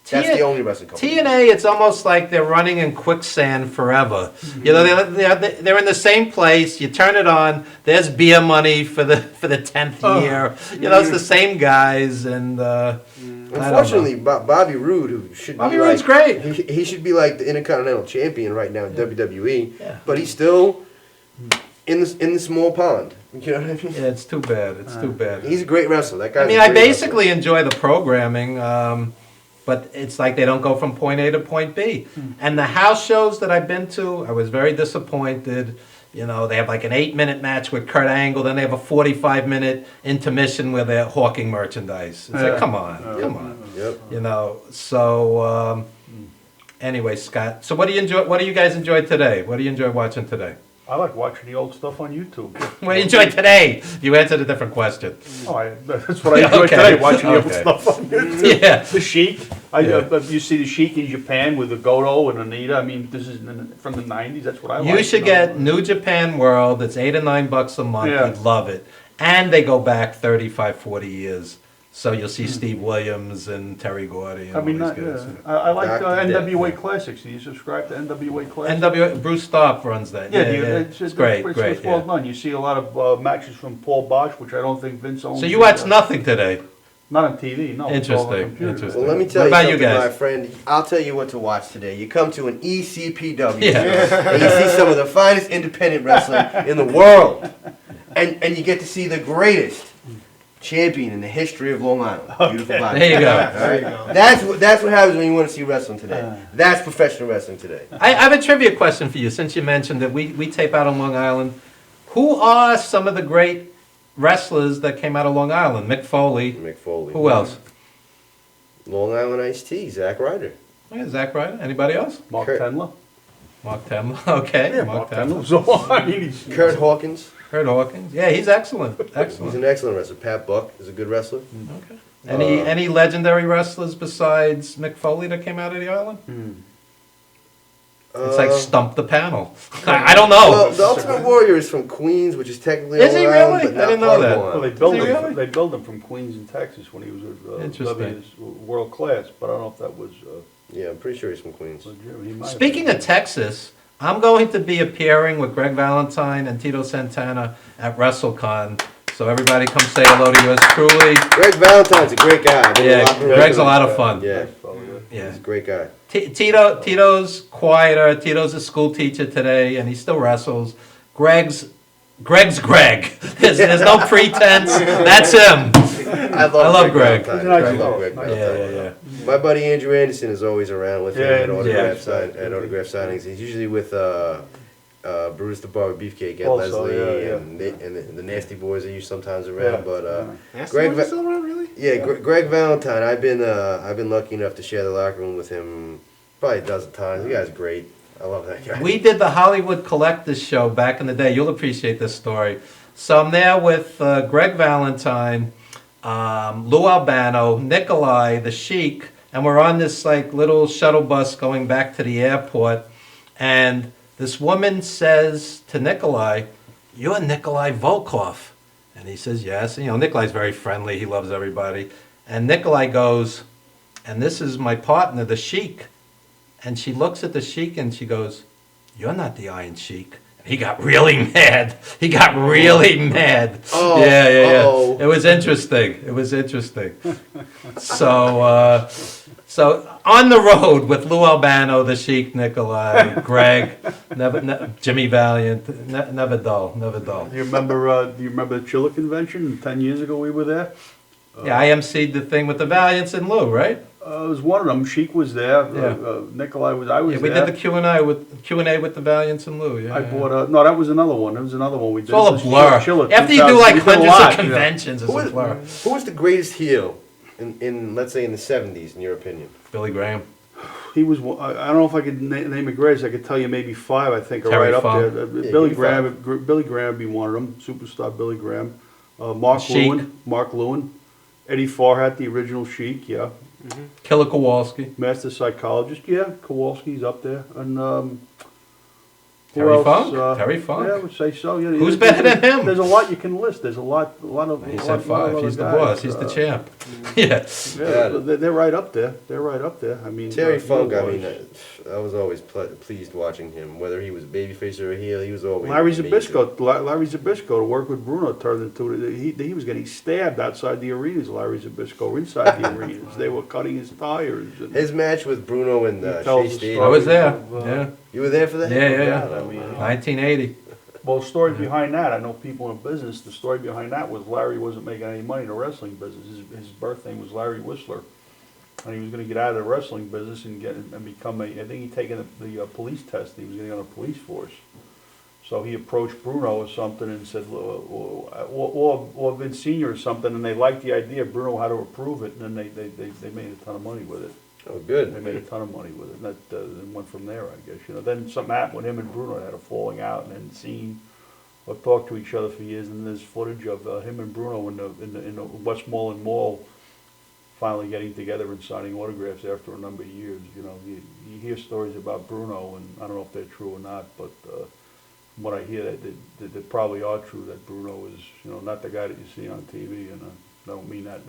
That's the only wrestling company. TNA, it's almost like they're running in quicksand forever. They're in the same place. You turn it on. There's beer money for the 10th year. It's the same guys, and Unfortunately, Bobby Roode, who should Bobby be Roode's like, great. he should be like the Intercontinental Champion right now in WWE, Yeah. but he's still in the small pond. You know what I mean? Yeah, it's too bad. It's too bad. He's a great wrestler. That guy's I mean, a I great basically enjoy the programming, but it's like they don't go from point A to point B. And the house shows that I've been to, I was very disappointed. You know, they have like an 8-minute match with Kurt Angle, then they have a 45-minute intermission where they're hawking merchandise. It's like, come on, come on. Yep. You know, so anyway, Scott, so what do you enjoy? What do you guys enjoy today? What do you enjoy watching today? I like watching the old stuff on YouTube. What do you enjoy today? You answered a different question. That's what I enjoy Okay, today, watching the old okay. stuff on YouTube. Yeah. The Sheik. Yeah. You see the Sheik in Japan with the Goto and Anita. I mean, this is from the 90s. That's what I like. You should know. get New Japan World. It's $8 or $9 a month. Yeah. You'd love it. And they go back 35, 40 years. So you'll see Steve Williams and Terry Gordy and I mean, all these guys. I like Dr. Death. NWA Classics. Do you subscribe to NWA Classics? Bruce Stark runs that. Yeah, It's great, great. It's well Yeah. done. You see a lot of matches from Paul Bosch, which I don't think Vince owns. So you watch nothing today? Not on TV, no. it's all on the Interesting, computer. interesting. Well, let me tell What you about you something, guys? my friend. I'll tell you what to watch today. You come to an ECPW, Yeah. and you see some of the finest independent wrestling in the world, and you get to see the greatest champion in the history of Long Island. Beautiful body. There you go. All right? That's what happens when you want to see wrestling today. That's professional wrestling today. I have a trivia question for you, since you mentioned that we tape out on Long Island. Who are some of the great wrestlers that came out of Long Island? Mick Foley. Mick Foley. Who else? Long Island Iced Tea, Zack Ryder. Yeah, Zack Ryder. Anybody else? Mark Kurt. Tendler. Mark Temler. Okay. Yeah, Mark Tendler. So, I mean, he's... Kurt Hawkins. Kurt Hawkins. Yeah, he's excellent. He's Excellent. an excellent wrestler. Pat Buck is a good wrestler. Okay. Any legendary wrestlers besides Mick Foley that came out of the island? It's like stump the panel. I don't know. Well, the Ultimate Warrior is from Queens, which is technically Is he Long Island, really? but I not didn't know part of that. Long Well, Island. they built Is he him. really? They built him from Queens in Texas when he was with Interesting. World Class, but I don't know if that was Yeah, I'm pretty sure he's from Queens. legit. He might have Speaking been. of Texas, I'm going to be appearing with Greg Valentine and Tito Santana at WrestleCon. So everybody come say hello to yours truly. Greg Valentine's a great guy. I've been in the Yeah, locker room Greg's a with lot him. of fun. Yeah, Yeah. he's a great guy. Tito's quieter. Tito's a school teacher today, and he still wrestles. Greg's Greg. There's no pretense. That's him. I love Greg. Valentine. He's a nice I love fellow. Greg Nice Valentine. Yeah. My buddy Andrew Anderson is always around with him Yeah, at yeah. autograph signings. He's usually with Bruce the Barber Beefcake, Ed Also, Leslie, yeah. and the Nasty Boys are usually sometimes around. Yeah. But Nasty Greg Boys Va- are still around, really? yeah, Greg Valentine. I've been lucky enough to share the locker room with him probably a dozen times. The guy's great. I love that guy. We did the Hollywood Collectors show back in the day. You'll appreciate this story. So I'm there with Greg Valentine, Lou Albano, Nikolai, the Sheik, and we're on this like little shuttle bus going back to the airport. And this woman says to Nikolai, "You're Nikolai Volkov." And he says, "Yes." And, you know, Nikolai's very friendly. He loves everybody. And Nikolai goes, "And this is my partner, the Sheik." And she looks at the Sheik and she goes, "You're not the Iron Sheik." He got really mad. He got really mad. Oh, Yeah. uh-oh. It was interesting. So on the road with Lou Albano, the Sheik, Nikolai, Greg, Jimmy Valiant, never dull. Do you remember the Chiller convention 10 years ago? We were there. Yeah, I emceed the thing with the Valiants and Lou, right? It was one of them. Sheik was there. Yeah. Nikolai was. I was Yeah, we there. did the Q&A with the Valiants and Lou. Yeah, I bought no. That was another one. There was another one we did. It's all a This was blur. Chiller After you do 2000. like We did a hundreds lot, of you know. conventions, it's a blur. Who was the greatest heel in let's say in the 70s, in your opinion? Billy Graham. He was. I don't know if I could name a greatest. I could tell you maybe 5. I think are Terry right up Funk. there. Yeah, Billy give me Graham. Billy Graham would be one of them. Superstar Billy Graham. Mark Sheik. Lewin. Mark Lewin. Eddie Farhat, the original Sheik. Yeah. Killer Kowalski. Master psychologist. Yeah. Kowalski's up there. And Terry else? Funk? Terry Funk? Yeah, I would say so. Yeah, Who's better than him? There's a lot you can list. There's a lot of. He a said lot of 5. other He's the guys. boss. He's the champ. Yeah. Yeah, they're right up there. They're right up there. I mean, Terry Funk, I otherwise- mean, I was always pleased watching him. Whether he was a babyface or a heel, he was always Larry amazing. Zabisco to work with Bruno turned into he was getting stabbed outside the arenas. Larry Zabisco inside the arenas. They were cutting his tires. And His match with Bruno and he Shea tells the Stadium. I was there. of, Yeah. You were there for that? Yeah, yeah. God, I mean, 1980. well, the story behind that, I know people in business. The story behind that was Larry wasn't making any money in the wrestling business. His birth name was Larry Whistler, and he was going to get out of the wrestling business and become a. I think he'd taken the police test. He was going to get on a police force. So he approached Bruno or something and said, or Vince Senior or something, and they liked the idea. Bruno had to approve it, and then they made a ton of money with it. Oh, They good. made a ton of money with it, and that then went from there, I guess. Then something happened with him and Bruno. They had a falling out and then seen or talked to each other for years. And there's footage of him and Bruno in the Westmoreland Mall finally getting together and signing autographs after a number of years. You hear stories about Bruno, and I don't know if they're true or not, but from what I hear, that they probably are true. That Bruno is, not the guy that you see on TV, and I don't mean that.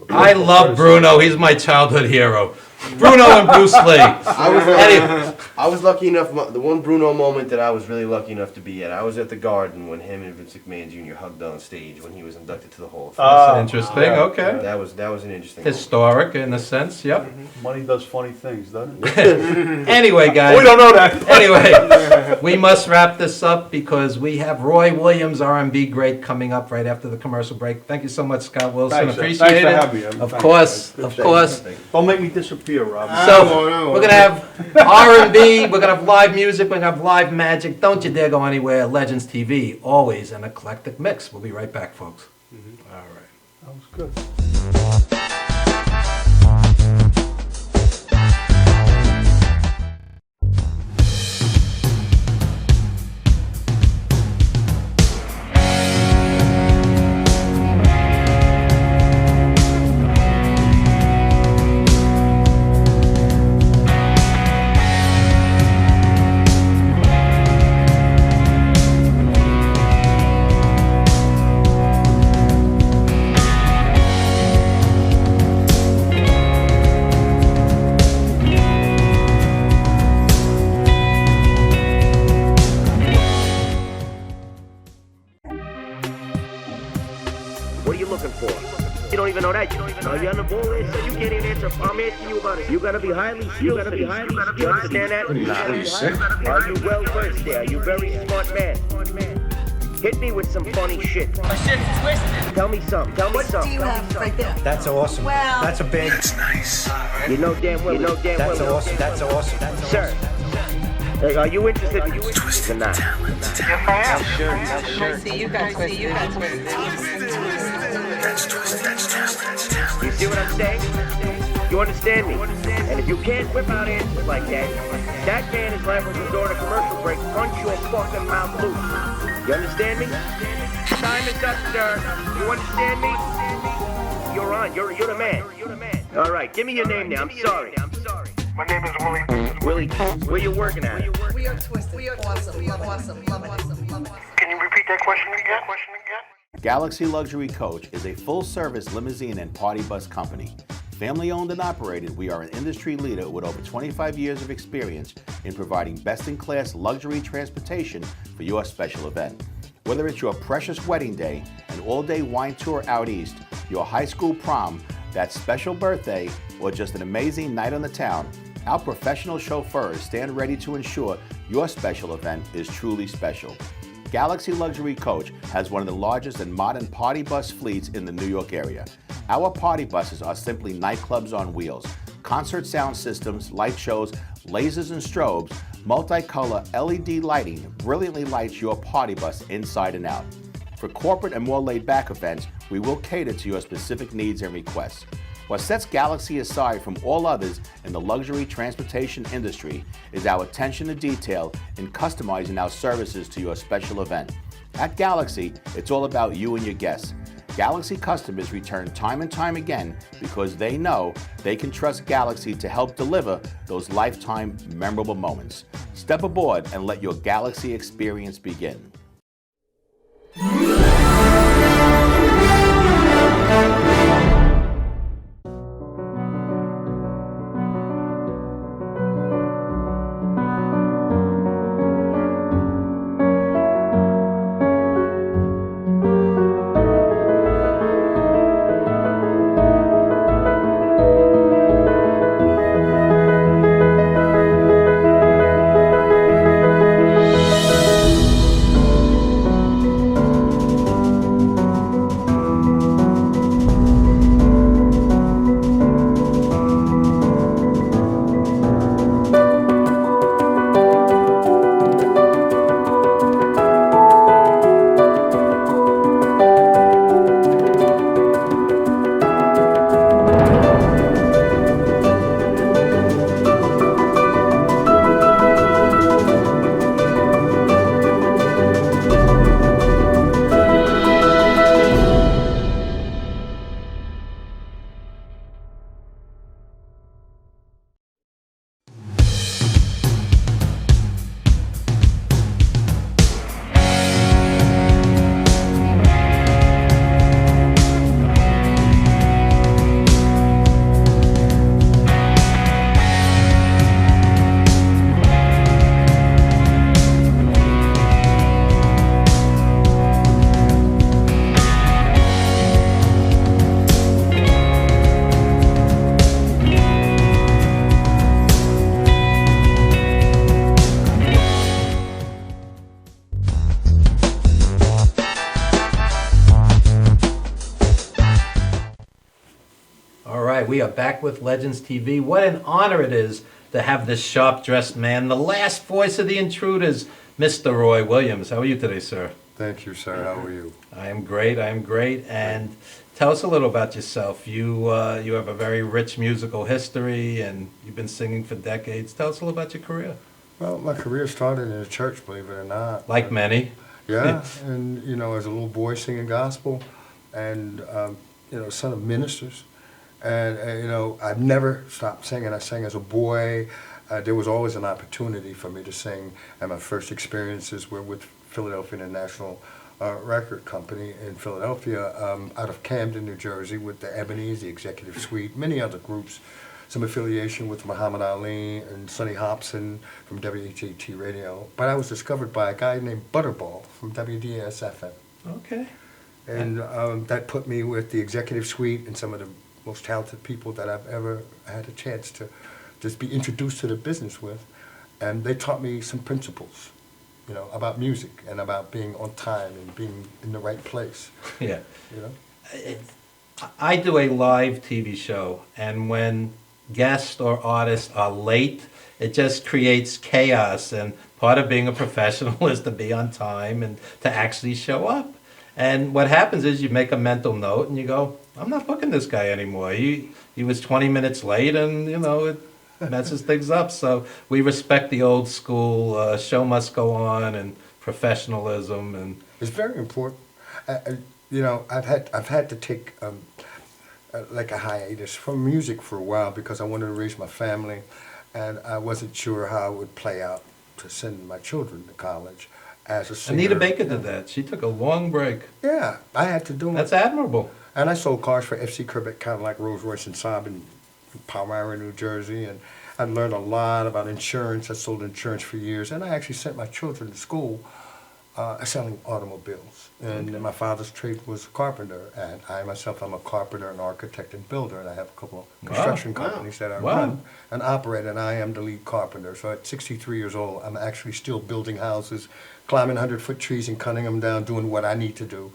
I love Bruno. He's my childhood hero. Bruno and Bruce Lee. I was lucky enough, the one Bruno moment that I was really lucky enough to be at, I was at the Garden when him and Vince McMahon Jr. hugged on stage when he was inducted to the Hall of Fame. That's interesting. Okay. That was an interesting moment. Historic in a sense. Yep. Money does funny things, doesn't it? Anyway, guys. We don't know that. Anyway, we must wrap this up because we have Roy Williams, R&B great, coming up right after the commercial break. Thank you so much, Scott Wilson. Thanks, sir. Appreciate Thanks it. for having me. Of Thanks, course, guys. of course. Don't make me disappear, Rob. So no. we're gonna have R&B. We're gonna have live music. We're gonna have live magic. Don't you dare go anywhere. Legends TV, always an eclectic mix. We'll be right back, folks. All right. That was good. What are you looking for? You don't even know that. You on the ball list, so you can't even answer. I'm asking you about it. You gotta be highly skilled. You understand that? Are you well versed there? Are you very smart man? Hit me with some funny shit. My shit's twisted. Tell me something. What do you have right there? That's awesome. Well- That's a big. That's nice. You know damn well. That's awesome. That's awesome. That's Sir, are you interested in or not? Yes, I am. I see you got twisted. You see what I'm saying? You understand me? And if you can't whip out answers like that, that man is liable to during a commercial break punch your fucking mouth loose. You understand me? Time is up, sir. You understand me? You're on. You're the man. All right, give me your name now. I'm sorry. My name is Willie. Willie, where you working at? We are twisted. We are awesome. Love it. Can you repeat that question again? Galaxy Luxury Coach is a full-service limousine and party bus company. Family-owned and operated, we are an industry leader with over 25 years of experience in providing best-in-class luxury transportation for your special event. Whether it's your precious wedding day, an all-day wine tour out east, your high school prom, that special birthday, or just an amazing night on the town, our professional chauffeurs stand ready to ensure your special event is truly special. Galaxy Luxury Coach has one of the largest and modern party bus fleets in the New York area. Our party buses are simply nightclubs on wheels. Concert sound systems, light shows, lasers and strobes, multicolor LED lighting brilliantly lights your party bus inside and out. For corporate and more laid-back events, we will cater to your specific needs and requests. What sets Galaxy aside from all others in the luxury transportation industry is our attention to detail in customizing our services to your special event. At Galaxy, it's all about you and your guests. Galaxy customers return time and time again because they know they can trust Galaxy to help deliver those lifetime memorable moments. Step aboard and let your Galaxy experience begin. All right, we are back with Legends TV. What an honor it is to have this sharp-dressed man, the last voice of the Intruders, Mr. Roy Williams. How are you today, sir? Thank you, sir. How are you? I am great. And tell us a little about yourself. You have a very rich musical history, and you've been singing for decades. Tell us a little about your career. Well, my career started in a church, believe it or not. Like many. Yeah, and as a little boy singing gospel, and son of ministers, and I've never stopped singing. I sang as a boy. There was always an opportunity for me to sing, and my first experiences were with Philadelphia International Record Company in Philadelphia, out of Camden, New Jersey, with the Ebonies, the Executive Suite, many other groups, some affiliation with Muhammad Ali and Sonny Hobson from WHAT Radio. But I was discovered by a guy named Butterball from WDAS-FM. Okay. And that put me with the Executive Suite and some of the most talented people that I've ever had a chance to just be introduced to the business with. And they taught me some principles, about music and about being on time and being in the right place. Yeah. I do a live TV show, and when guests or artists are late, it just creates chaos. And part of being a professional is to be on time and to actually show up. And what happens is you make a mental note and you go, I'm not booking this guy anymore. He was 20 minutes late, and it messes things up. So we respect the old school show must go on and professionalism, and it's very important. I've had to take like a hiatus from music for a while because I wanted to raise my family, and I wasn't sure how it would play out to send my children to college as a singer. Anita Baker did that. She took a long break. Yeah, I had to do it. That's admirable. And I sold cars for FC Corvette, Cadillac, Rolls Royce, and Saab in Palmyra, New Jersey, and I learned a lot about insurance. I sold insurance for years, and I actually sent my children to school selling automobiles. And my father's trade was a carpenter, and I myself am a carpenter, an architect, and builder, and I have a couple of construction companies that I run and operate, and I am the lead carpenter. So at 63 years old, I'm actually still building houses, climbing 100-foot trees and cutting them down, doing what I need to do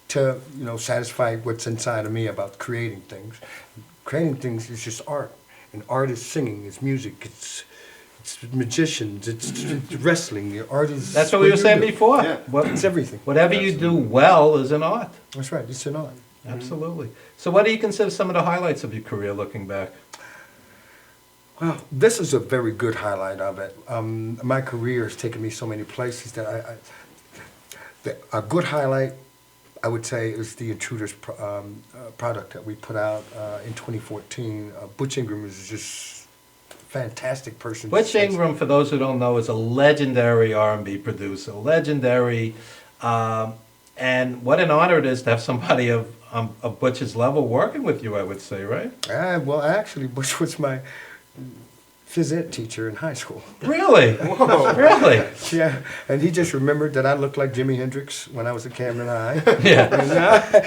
to, satisfy what's inside of me about creating things. Creating things is just art, and art is singing, it's music, it's magicians, it's wrestling. The art is. That's what we were saying before. Yeah, it's everything. Whatever you do well is an art. That's right. It's an art. Absolutely. So, what do you consider some of the highlights of your career, looking back? Well, this is a very good highlight of it. My career has taken me so many places that a good highlight, I would say, is the Intruders product that we put out in 2014. Butch Ingram is just fantastic person. Butch Ingram, for those who don't know, is a legendary R&B producer, legendary, and what an honor it is to have somebody of Butch's level working with you, I would say, right? Well, actually, Butch was my phys ed teacher in high school. Really? Whoa. Really? Yeah, and he just remembered that I looked like Jimi Hendrix when I was at Camden High. Yeah.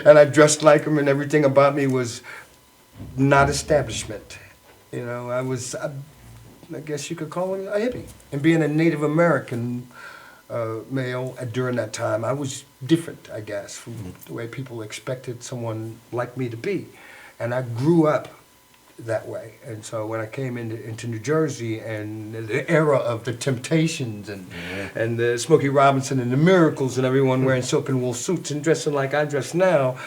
And I dressed like him, and everything about me was not establishment. You know, I guess you could call him a hippie. And being a Native American male during that time, I was different, I guess, from the way people expected someone like me to be. And I grew up that way. And so when I came into New Jersey and the era of the Temptations and the Smokey Robinson and the Miracles and everyone wearing silk and wool suits and dressing like I dress now,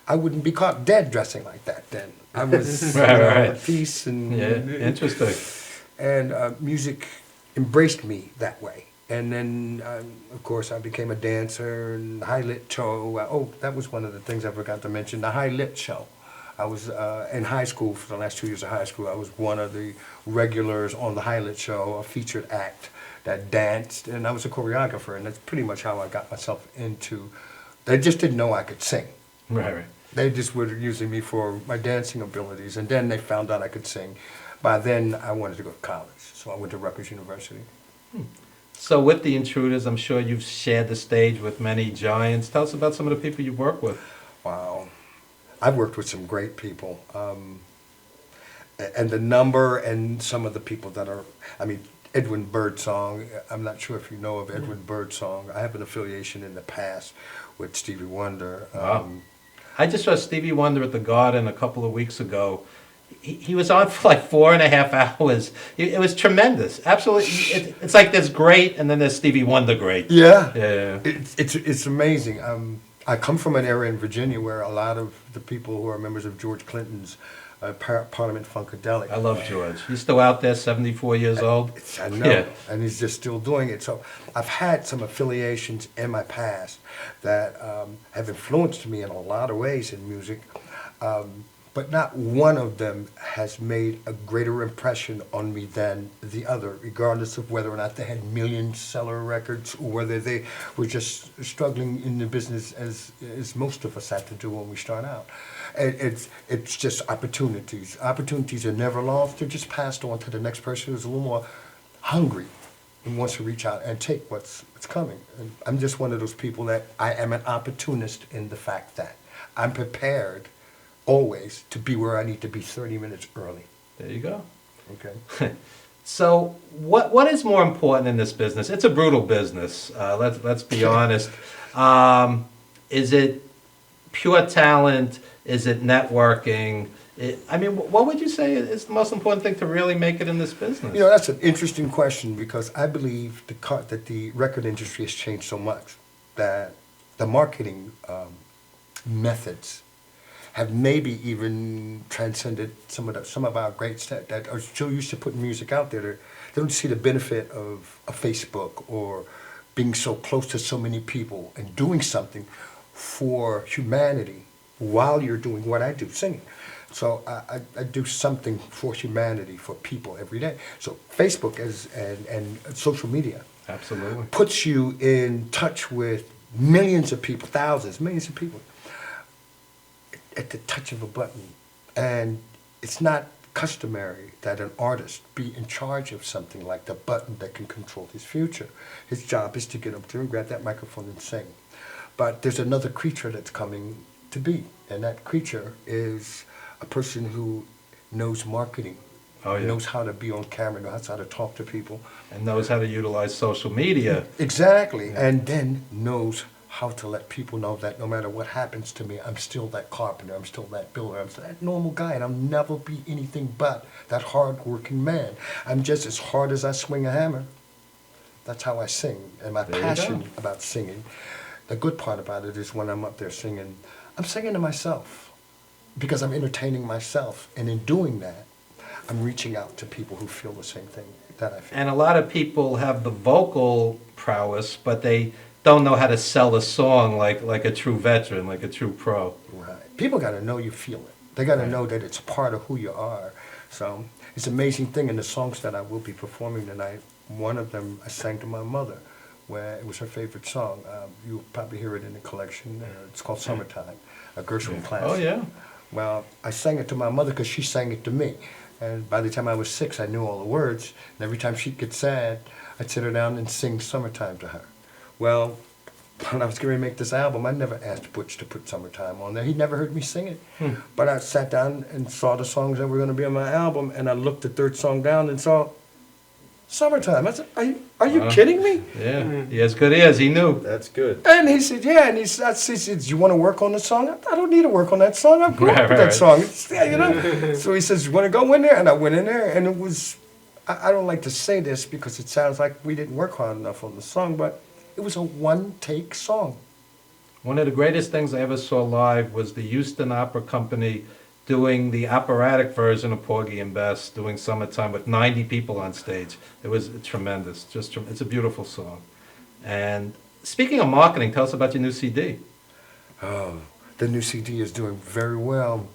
I wouldn't be caught dead dressing like that then. I was Right. peace and Interesting. and music embraced me that way. And then, of course, I became a dancer and high lit show. Oh, that was one of the things I forgot to mention, the high lit show. I was in high school for the last 2 years of high school. I was one of the regulars on the high lit show, a featured act that danced, and I was a choreographer, and that's pretty much how I got myself into. They just didn't know I could sing. Right. They just were using me for my dancing abilities, and then they found out I could sing. By then, I wanted to go to college, so I went to Rutgers University. So with the Intruders, I'm sure you've shared the stage with many giants. Tell us about some of the people you've worked with. Wow. I've worked with some great people. And the number and some of the people that are, Edwin Birdsong, I'm not sure if you know of Edwin Birdsong. I have an affiliation in the past with Stevie Wonder. Wow. I just saw Stevie Wonder at the Garden a couple of weeks ago. He was on for like 4.5 hours. It was tremendous. Absolutely. It's like there's great and then there's Stevie Wonder great. Yeah. Yeah. It's amazing. I come from an area in Virginia where a lot of the people who are members of George Clinton's Parliament Funkadelic. I love George. He's still out there, 74 years old. I know, Yeah. and he's just still doing it. So I've had some affiliations in my past that have influenced me in a lot of ways in music. But not one of them has made a greater impression on me than the other, regardless of whether or not they had million-seller records or whether they were just struggling in the business as most of us had to do when we start out. It's just opportunities. Opportunities are never lost. They're just passed on to the next person who's a little more hungry and wants to reach out and take what's coming. And I'm just one of those people that I am an opportunist in the fact that I'm prepared always to be where I need to be 30 minutes early. There you go. Okay. So what is more important in this business? It's a brutal business. Let's be honest. Is it pure talent? Is it networking? What would you say is the most important thing to really make it in this business? You know, that's an interesting question because I believe that the record industry has changed so much that the marketing methods have maybe even transcended some of our greats that are still used to putting music out there. They don't see the benefit of a Facebook or being so close to so many people and doing something for humanity while you're doing what I do, singing. So I do something for humanity, for people every day. So Facebook and social media Absolutely. puts you in touch with millions of people, thousands, millions of people, at the touch of a button. And it's not customary that an artist be in charge of something like the button that can control his future. His job is to get up there and grab that microphone and sing. But there's another creature that's coming to be, and that creature is a person who knows marketing, Oh, yeah. knows how to be on camera, knows how to talk to people. And knows how to utilize social media. Exactly, and then knows how to let people know that no matter what happens to me, I'm still that carpenter, I'm still that builder, I'm still that normal guy, and I'll never be anything but that hard-working man. I'm just as hard as I swing a hammer. That's how I sing, and my There you passion go. about singing. The good part about it is when I'm up there singing, I'm singing to myself because I'm entertaining myself, and in doing that, I'm reaching out to people who feel the same thing that I feel. And a lot of people have the vocal prowess, but they don't know how to sell a song like a true veteran, like a true pro. Right. People got to know you feel it. They got to know that it's part of who you are. So it's an amazing thing. And the songs that I will be performing tonight, one of them I sang to my mother, where it was her favorite song. You'll probably hear it in the collection. It's called Summertime, a Gershwin classic. Oh, yeah. Well, I sang it to my mother because she sang it to me. And by the time I was 6, I knew all the words. And every time she'd get sad, I'd sit her down and sing Summertime to her. Well, when I was going to make this album, I never asked Butch to put Summertime on there. He never heard me sing it. But I sat down and saw the songs that were going to be on my album, and I looked the third song down and saw Summertime. I said, are you kidding me? Yeah, he has good ears, he knew. That's good. And he said, yeah. And he said, do you want to work on the song? I don't need to work on that song. I grew up with that song. It's, yeah, you know. So he says, you want to go in there? And I went in there, and it was, I don't like to say this because it sounds like we didn't work hard enough on the song, but it was a one-take song. One of the greatest things I ever saw live was the Houston Opera Company doing the operatic version of Porgy and Bess, doing Summertime with 90 people on stage. It was tremendous. It's a beautiful song. And speaking of marketing, tell us about your new CD. Oh, the new CD is doing very well.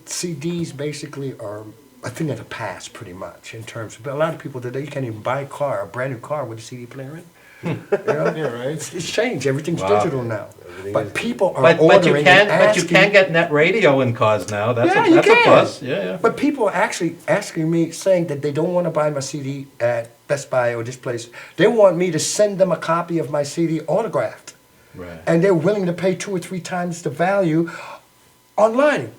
CDs basically are a thing of the past, pretty much, in terms of, a lot of people today, you can't even buy a brand new car with a CD player in. You know? Yeah, right. It's changed. Everything's Wow. digital now. Everything But is- people are But ordering you can and asking. get net radio in cars now. That's Yeah, a you that's can. a plus. Yeah. But people are actually asking me, saying that they don't want to buy my CD at Best Buy or this place. They want me to send them a copy of my CD autographed. Right. And they're willing to pay 2 or 3 times the value online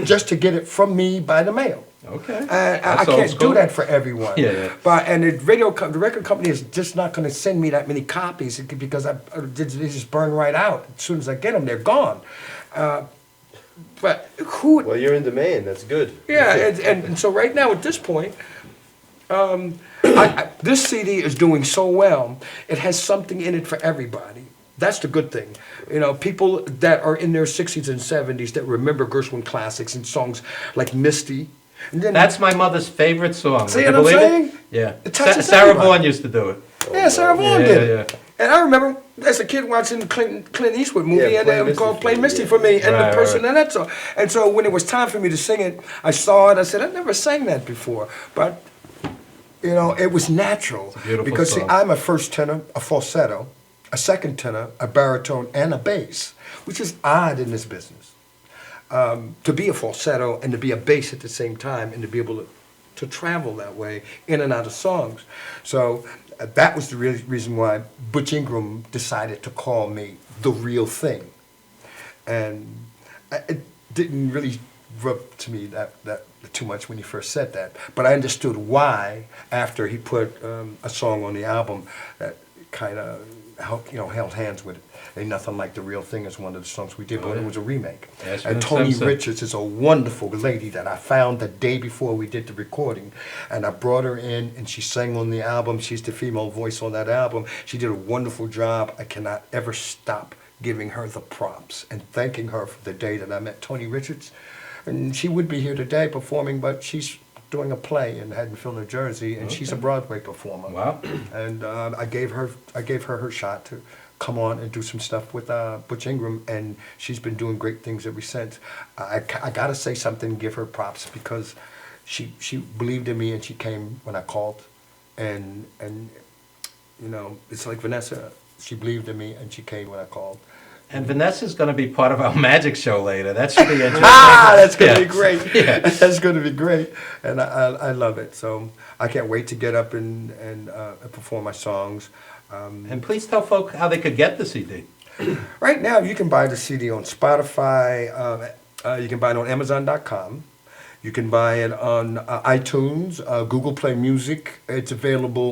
just to get it from me by the mail. Okay. I That's old can't school. do that for everyone. Yeah. But and the record company is just not going to send me that many copies because they just burn right out. As soon as I get them, they're gone. But who? Well, you're in demand. That's good. Yeah, and so right now at this point, this CD is doing so well. It has something in it for everybody. That's the good thing. You know, people that are in their 60s and 70s that remember Gershwin classics and songs like Misty. And then That's my mother's favorite song. See Would what you I'm believe saying? it? Yeah. It touches Sarah everybody. Vaughan used to do it. Yeah, Sarah Vaughan Yeah, did it. yeah. And I remember as a kid watching the Clint Eastwood movie, Yeah, and Play it was Misty called for Play Me, Misty yeah. for me, and Right, the person right. in that song. And so when it was time for me to sing it, I saw it, I said, I never sang that before. But, you know, it was natural. It's a beautiful because, see, song. I'm a first tenor, a falsetto, a second tenor, a baritone, and a bass, which is odd in this business. To be a falsetto and to be a bass at the same time and to be able to travel that way in and out of songs. So that was the reason why Butch Ingram decided to call me the real thing. And it didn't really rub to me that too much when he first said that. But I understood why after he put a song on the album that kind of held hands with it. Ain't Nothing Like the Real Thing is one of the songs we did, but it was a remake. Ashford And and Tony Simpson. Richards is a wonderful lady that I found the day before we did the recording. And I brought her in, and she sang on the album. She's the female voice on that album. She did a wonderful job. I cannot ever stop giving her the props and thanking her for the day that I met Tony Richards. And she would be here today performing, but she's doing a play in Haddonfield, New Jersey, and she's a Broadway performer. Wow. And I gave her her shot to come on and do some stuff with Butch Ingram, and she's been doing great things ever since. I gotta say something, give her props, because she believed in me and she came when I called, and you know, it's like Vanessa. She believed in me and she came when I called. And Vanessa's going to be part of our magic show later. That should be interesting. That's gonna Yeah. be great. Yeah. That's gonna be great, and I love it. So I can't wait to get up and perform my songs. And please tell folk how they could get the CD. Right now, you can buy the CD on Spotify. You can buy it on Amazon.com. You can buy it on iTunes, Google Play Music. It's available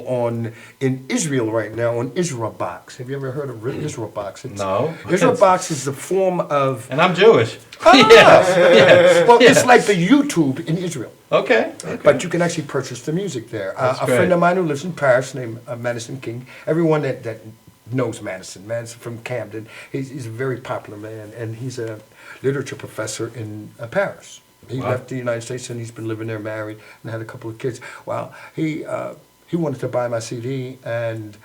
in Israel right now on Israel Box. Have you ever heard of Israel Box? No. Israel Box is the form of. And I'm Jewish. Ah! Yeah. Well, Yeah. it's like the YouTube in Israel. Okay. But you can actually purchase the music there. That's A great. friend of mine who lives in Paris named Madison King, everyone that knows Madison from Camden, he's a very popular man, and he's a literature professor in Paris. He Wow. left the United States and he's been living there married and had a couple of kids. Well, he wanted to buy my CD, and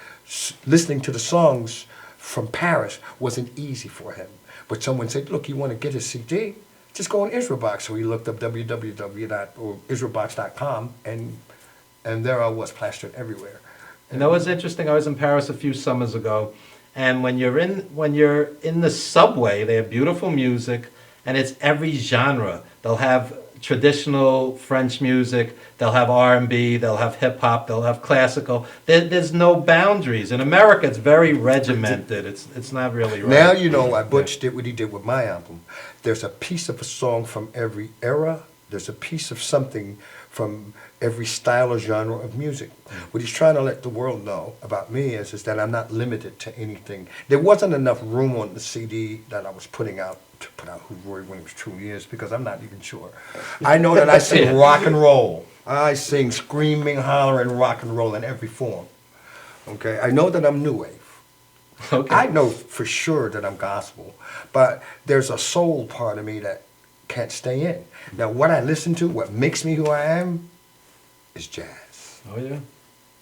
listening to the songs from Paris wasn't easy for him. But someone said, look, you want to get his CD? just go on IsraelBox. So we looked up www.israelbox.com, and there I was plastered everywhere. And that was interesting. I was in Paris a few summers ago, and when you're in the subway, they have beautiful music, and it's every genre. They'll have traditional French music, they'll have R&B, they'll have hip hop, they'll have classical. There's no boundaries. In America, it's very regimented. It's not really right. Now you know why Butch did what he did with my album. There's a piece of a song from every era. There's a piece of something from every style or genre of music. What he's trying to let the world know about me is that I'm not limited to anything. There wasn't enough room on the CD that I was putting out to put out Who Roy Williams truly is, because I'm not even sure. I know that I sing rock and roll. I sing screaming, hollering rock and roll in every form. Okay, I know that I'm new wave. Okay. I know for sure that I'm gospel, but there's a soul part of me that can't stay in. Now, what I listen to, what makes me who I am, is jazz. Oh yeah.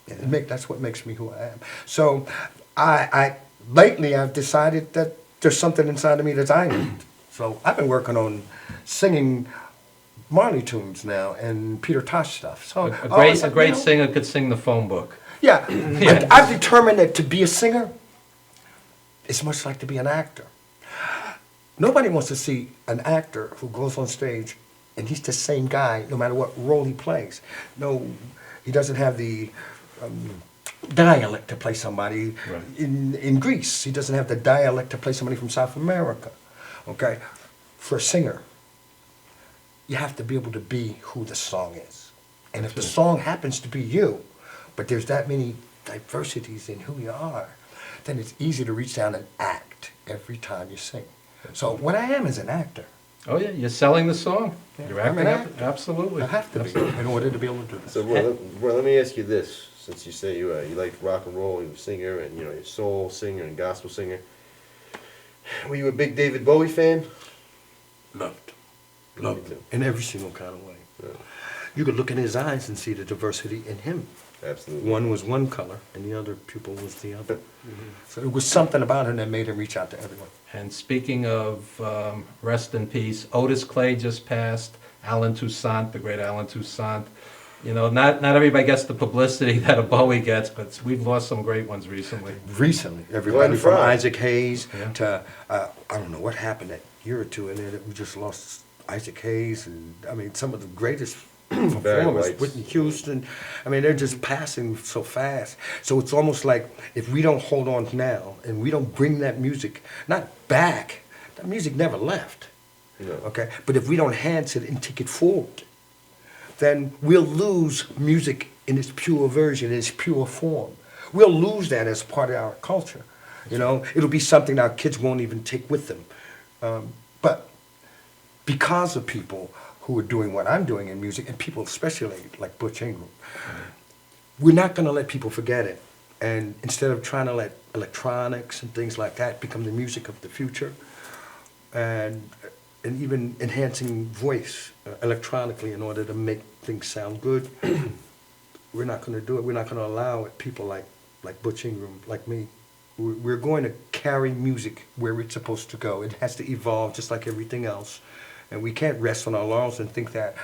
That's what makes me who I am. So, I lately I've decided that there's something inside of me that's I need. So I've been working on singing Marley tunes now and Peter Tosh stuff. So A great singer could sing the phone book. Yeah, I've determined that to be a singer, it's much like to be an actor. Nobody wants to see an actor who goes on stage and he's the same guy no matter what role he plays. No, he doesn't have the dialect to play somebody in Greece. He doesn't have the dialect to play somebody from South America. Okay? For a singer, you have to be able to be who the song is. And if the song happens to be you, but there's that many diversities in who you are, then it's easy to reach down and act every time you sing. So what I am is an actor. Oh yeah, you're selling the song. Yeah, You're I'm acting an up. actor. Absolutely. I have to be in order to be able to do this. So, well, let me ask you this: since you say you liked rock and roll, you were a singer, and you're a soul singer and gospel singer, were you a big David Bowie fan? Loved him in every single kind of way. Yeah. You could look in his eyes and see the diversity in him. Absolutely. One was one color, and the other pupil was the other. So there was something about him that made him reach out to everyone. And speaking of rest in peace, Otis Clay just passed. Alan Toussaint, the great Alan Toussaint. You know, not everybody gets the publicity that a Bowie gets, but we've lost some great ones recently. Everybody from Fry. Isaac Hayes to I don't know what happened that year or two in there that we just lost Isaac Hayes, and I mean some of the greatest performers, Whitney Houston. I mean, they're just passing so fast. So it's almost like if we don't hold on now and we don't bring that music, not back, that music never left. No. Okay? But if we don't enhance it and take it forward, then we'll lose music in its pure version, in its pure form. We'll lose that as part of our culture. You know, it'll be something our kids won't even take with them. But because of people who are doing what I'm doing in music, and people especially like Butch Ingram, we're not going to let people forget it. And instead of trying to let electronics and things like that become the music of the future, and even enhancing voice electronically in order to make things sound good, we're not going to do it. We're not going to allow it. People like Butch Ingram, like me, we're going to carry music where it's supposed to go. It has to evolve just like everything else. And we can't rest on our laurels and think that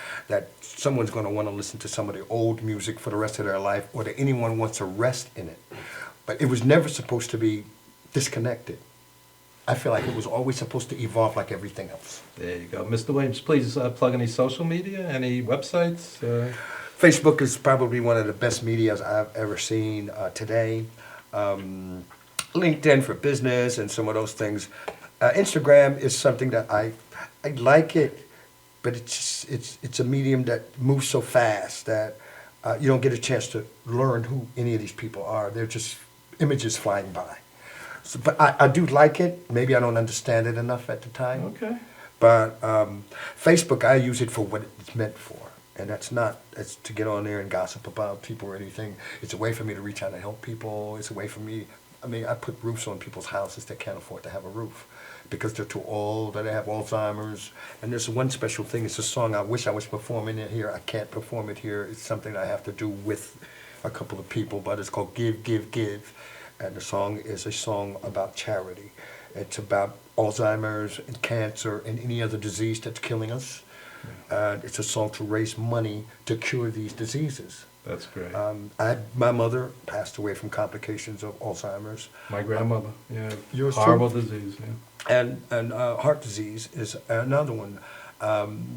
someone's going to want to listen to some of the old music for the rest of their life, or that anyone wants to rest in it. But it was never supposed to be disconnected. I feel like it was always supposed to evolve like everything else. There you go. Mr. Williams, please plug any social media, any websites? Facebook is probably one of the best medias I've ever seen today. LinkedIn for business and some of those things. Instagram is something that I like it, but it's a medium that moves so fast that you don't get a chance to learn who any of these people are. They're just images flying by. So, but I do like it. Maybe I don't understand it enough at the time. Okay. But Facebook, I use it for what it's meant for. And that's to get on there and gossip about people or anything. It's a way for me to reach out and help people. It's a way for me, I put roofs on people's houses that can't afford to have a roof because they're too old or they have Alzheimer's. And there's one special thing. It's a song I wish I was performing it here. I can't perform it here. It's something I have to do with a couple of people, but it's called Give, Give, Give. And the song is a song about charity. It's about Alzheimer's and cancer and any other disease that's killing us. It's a song to raise money to cure these diseases. That's great. My mother passed away from complications of Alzheimer's. My grandmother, yeah. Yours too? Horrible disease, yeah. And heart disease is another one.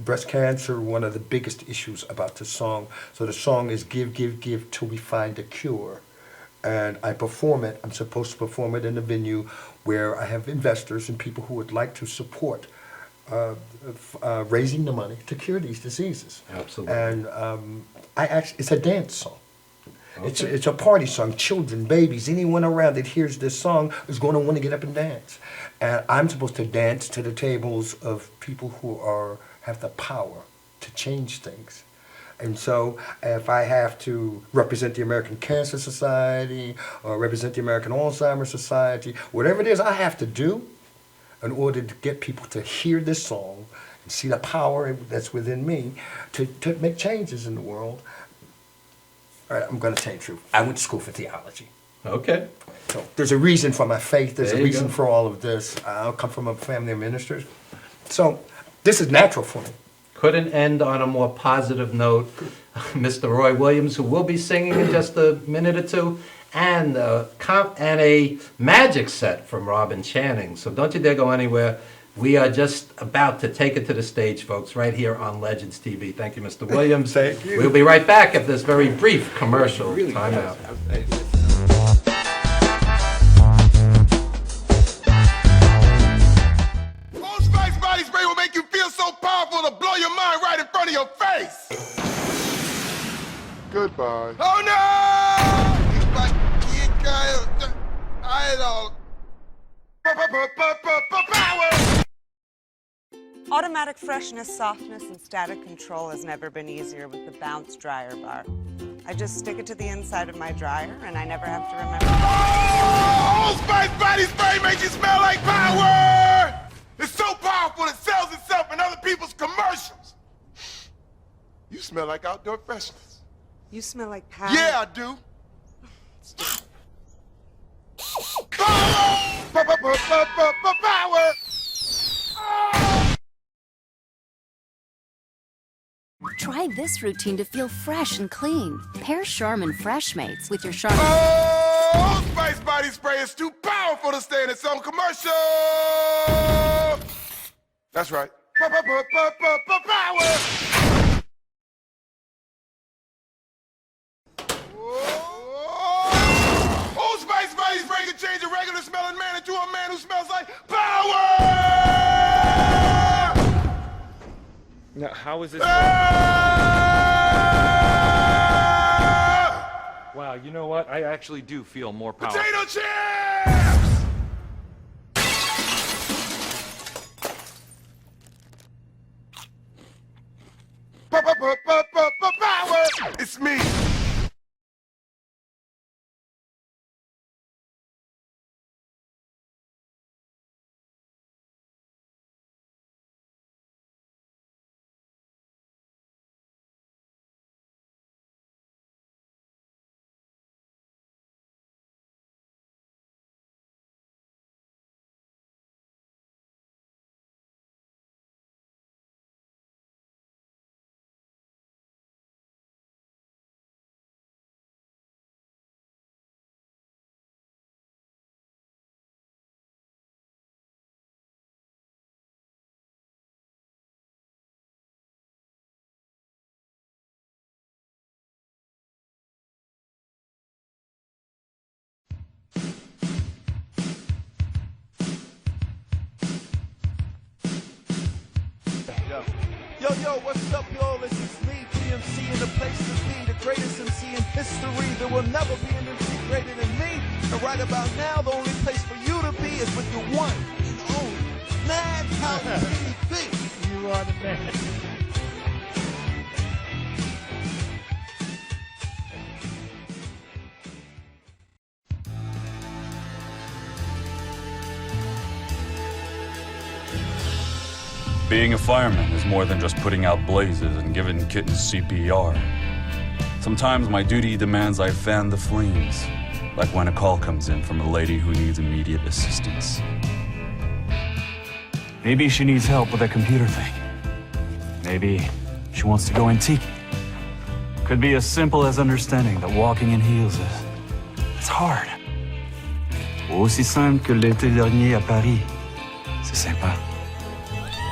Breast cancer, one of the biggest issues about the song. So the song is give, give, give till we find a cure. And I perform it. I'm supposed to perform it in a venue where I have investors and people who would like to support raising the money to cure these diseases. Absolutely. And it's a dance song. Okay. It's a party song. Children, babies, anyone around that hears this song is going to want to get up and dance. And I'm supposed to dance to the tables of people who have the power to change things. And so if I have to represent the American Cancer Society or represent the American Alzheimer's Society, whatever it is I have to do in order to get people to hear this song and see the power that's within me to make changes in the world. All right, I'm going to tell you the truth. I went to school for theology. Okay. So there's a reason for my faith. There's There a you reason go. for all of this. I come from a family of ministers. So this is natural for me. Couldn't end on a more positive note. Mr. Roy Williams, who will be singing in just a minute or two, and a magic set from Robin Channing. So don't you dare go anywhere. We are just about to take it to the stage, folks, right here on Legends TV. Thank you, Mr. Williams. Thank you. We'll be right back after this very brief commercial timeout. Old Spice body spray will make you feel so powerful to blow your mind right in front of your face. Goodbye. Oh no! It's like I don't. Power. Automatic freshness, softness, and static control has never been easier with the Bounce Dryer Bar. I just stick it to the inside of my dryer, and I never have to remember. Oh, Old Spice body spray makes you smell like power. It's so powerful it sells itself in other people's commercials. You smell like outdoor freshness. You smell like power. Yeah, I do. Power! Power! Try this routine to feel fresh and clean. Pair Charmin Fresh Mates with your Charmin. Oh, Old Spice body spray is too powerful to stay in its own commercial. That's right. Power! Old Spice body spray can change a regular smelling man into a man who smells like power! Now, how is this? Wow, you know what? I actually do feel more powerful. Potato chips! Power! It's me. Yo, what's up, y'all? This is me, GMC, in the place to be, the greatest MC in history. There will never be an MC greater than me. And right about now, the only place for you to be is with your one and only Madhouse TV. You are the man. Being a fireman is more than just putting out blazes and giving kittens CPR. Sometimes my duty demands I fan the flames, like when a call comes in from a lady who needs immediate assistance. Maybe she needs help with that computer thing. Maybe she wants to go antique. Could be as simple as understanding that walking in heels it's hard. Aussi simple que l'été dernier à Paris. C'est sympa.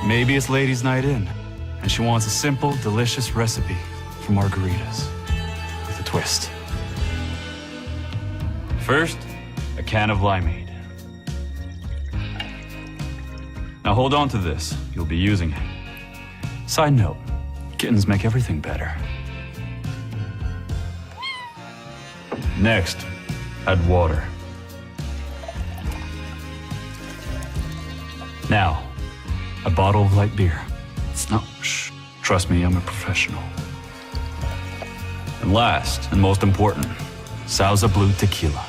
Maybe it's ladies' night in, and she wants a simple, delicious recipe for margaritas with a twist. First, a can of limeade. Now hold on to this. You'll be using it. Side note, kittens make everything better. Next, add water. Now, a bottle of light beer. No, shh. Trust me, I'm a professional. And last, and most important, Sauza Blue tequila.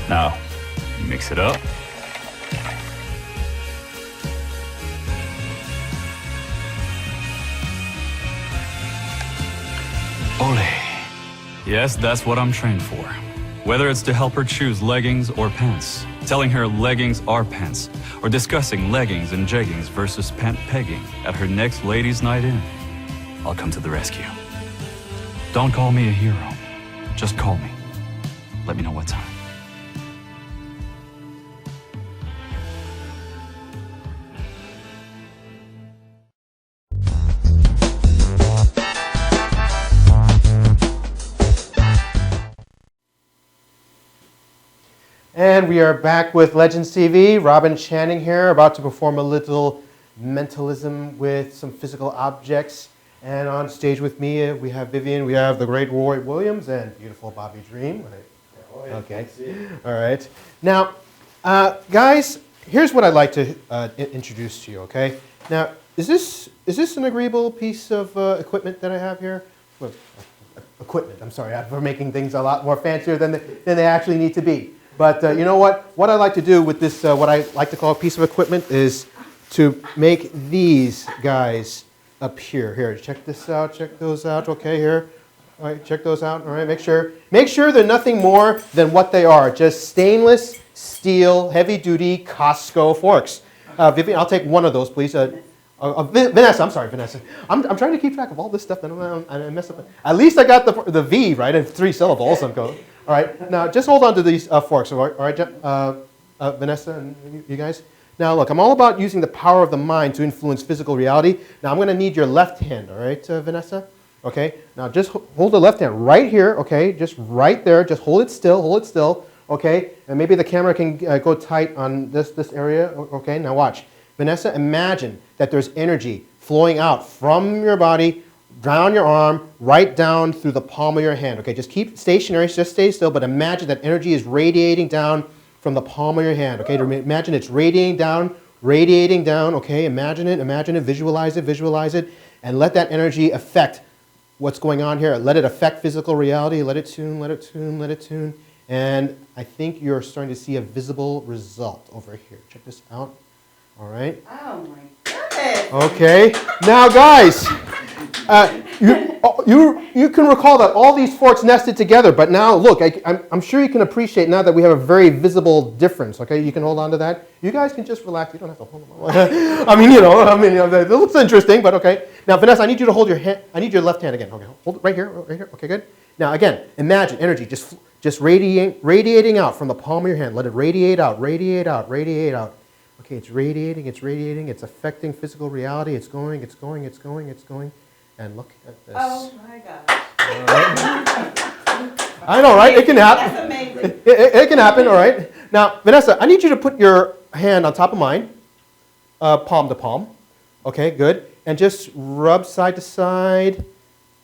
Now, mix it up. Ole. Yes, that's what I'm trained for. Whether it's to help her choose leggings or pants, telling her leggings are pants, or discussing leggings and jeggings versus pant pegging at her next ladies' night in, I'll come to the rescue. Don't call me a hero. Just call me. Let me know what time. And we are back with Legends TV. Robin Channing here, about to perform a little mentalism with some physical objects. And on stage with me, we have Vivian, we have the great Roy Williams, and beautiful Bobby Dream. Okay. All right. Now, guys, here's what I'd like to introduce to you. Okay. Now, is this an agreeable piece of equipment that I have here? Well, equipment. I'm sorry for making things a lot more fancier than they actually need to be. But you know what? What I like to do with this, what I like to call a piece of equipment, is to make these guys appear. Here, check this out. Check those out. Okay, here. All right, check those out. All right, make sure they're nothing more than what they are. Just stainless steel, heavy-duty Costco forks. Vivian, I'll take one of those, please. Vanessa, I'm sorry, Vanessa. I'm trying to keep track of all this stuff, and I messed up. At least I got the V right in 3 syllables. All right, now just hold on to these forks, all right, Vanessa and you guys? Now look, I'm all about using the power of the mind to influence physical reality. Now I'm going to need your left hand, all right, Vanessa? Okay, now just hold the left hand right here, okay, just right there, just hold it still, okay? And maybe the camera can go tight on this area, okay? Now watch. Vanessa, imagine that there's energy flowing out from your body, down your arm, right down through the palm of your hand. Okay, just keep stationary, just stay still, but imagine that energy is radiating down from the palm of your hand. Okay, imagine it's radiating down, okay, imagine it, visualize it, and let that energy affect what's going on here. Let it affect physical reality, let it tune, and I think you're starting to see a visible result over here. Check this out, all right? Oh my goodness. Okay, now guys, you can recall that all these forks nested together, but now look, I'm sure you can appreciate now that we have a very visible difference. Okay, you can hold on to that. You guys can just relax. You don't have to hold them. I mean, it looks interesting, but okay. Now, Vanessa, I need you to hold your hand. I need your left hand again. Okay, hold it right here. Okay, good. Now, again, imagine energy just radiating out from the palm of your hand. Let it radiate out. Okay, it's radiating, it's affecting physical reality, it's going. And look at this. Oh my gosh. All right. I know, right? It can happen. That's amazing. It can happen, all right? Now, Vanessa, I need you to put your hand on top of mine, palm to palm. Okay, good. And just rub side to side,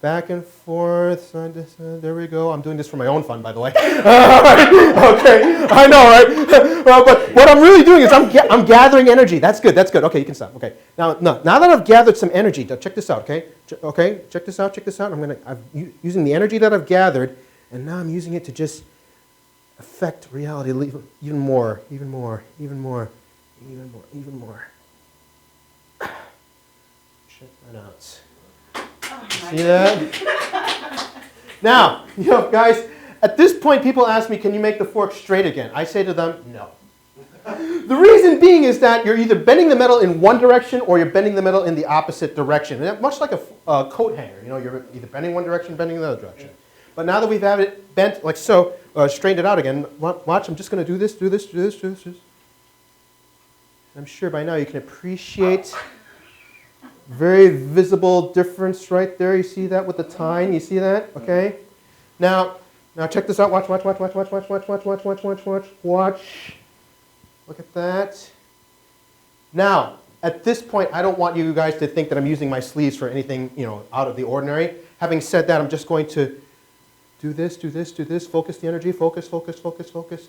back and forth, side to side. There we go. I'm doing this for my own fun, by the way. All right. Okay, I know, right? But what I'm really doing is I'm gathering energy. That's good. Okay, you can stop. Okay. Now that I've gathered some energy, check this out. Okay. Okay. Check this out. I'm using the energy that I've gathered, and now I'm using it to just affect reality even more. Check that out. See that? Now, guys, At this point, people ask me, can you make the fork straight again? I say to them, no. The reason being is that you're either bending the metal in one direction or you're bending the metal in the opposite direction. And much like a coat hanger, you know, you're either bending one direction, bending the other direction. But now that we've had it bent like so, straightened it out again, watch, I'm just going to do this. I'm sure by now you can appreciate very visible difference right there. You see that with the tine? You see that? Okay. Now check this out. Watch. Look at that. Now, at this point, I don't want you guys to think that I'm using my sleeves for anything, you know, out of the ordinary. Having said that, I'm just going to do this. Focus the energy. Focus.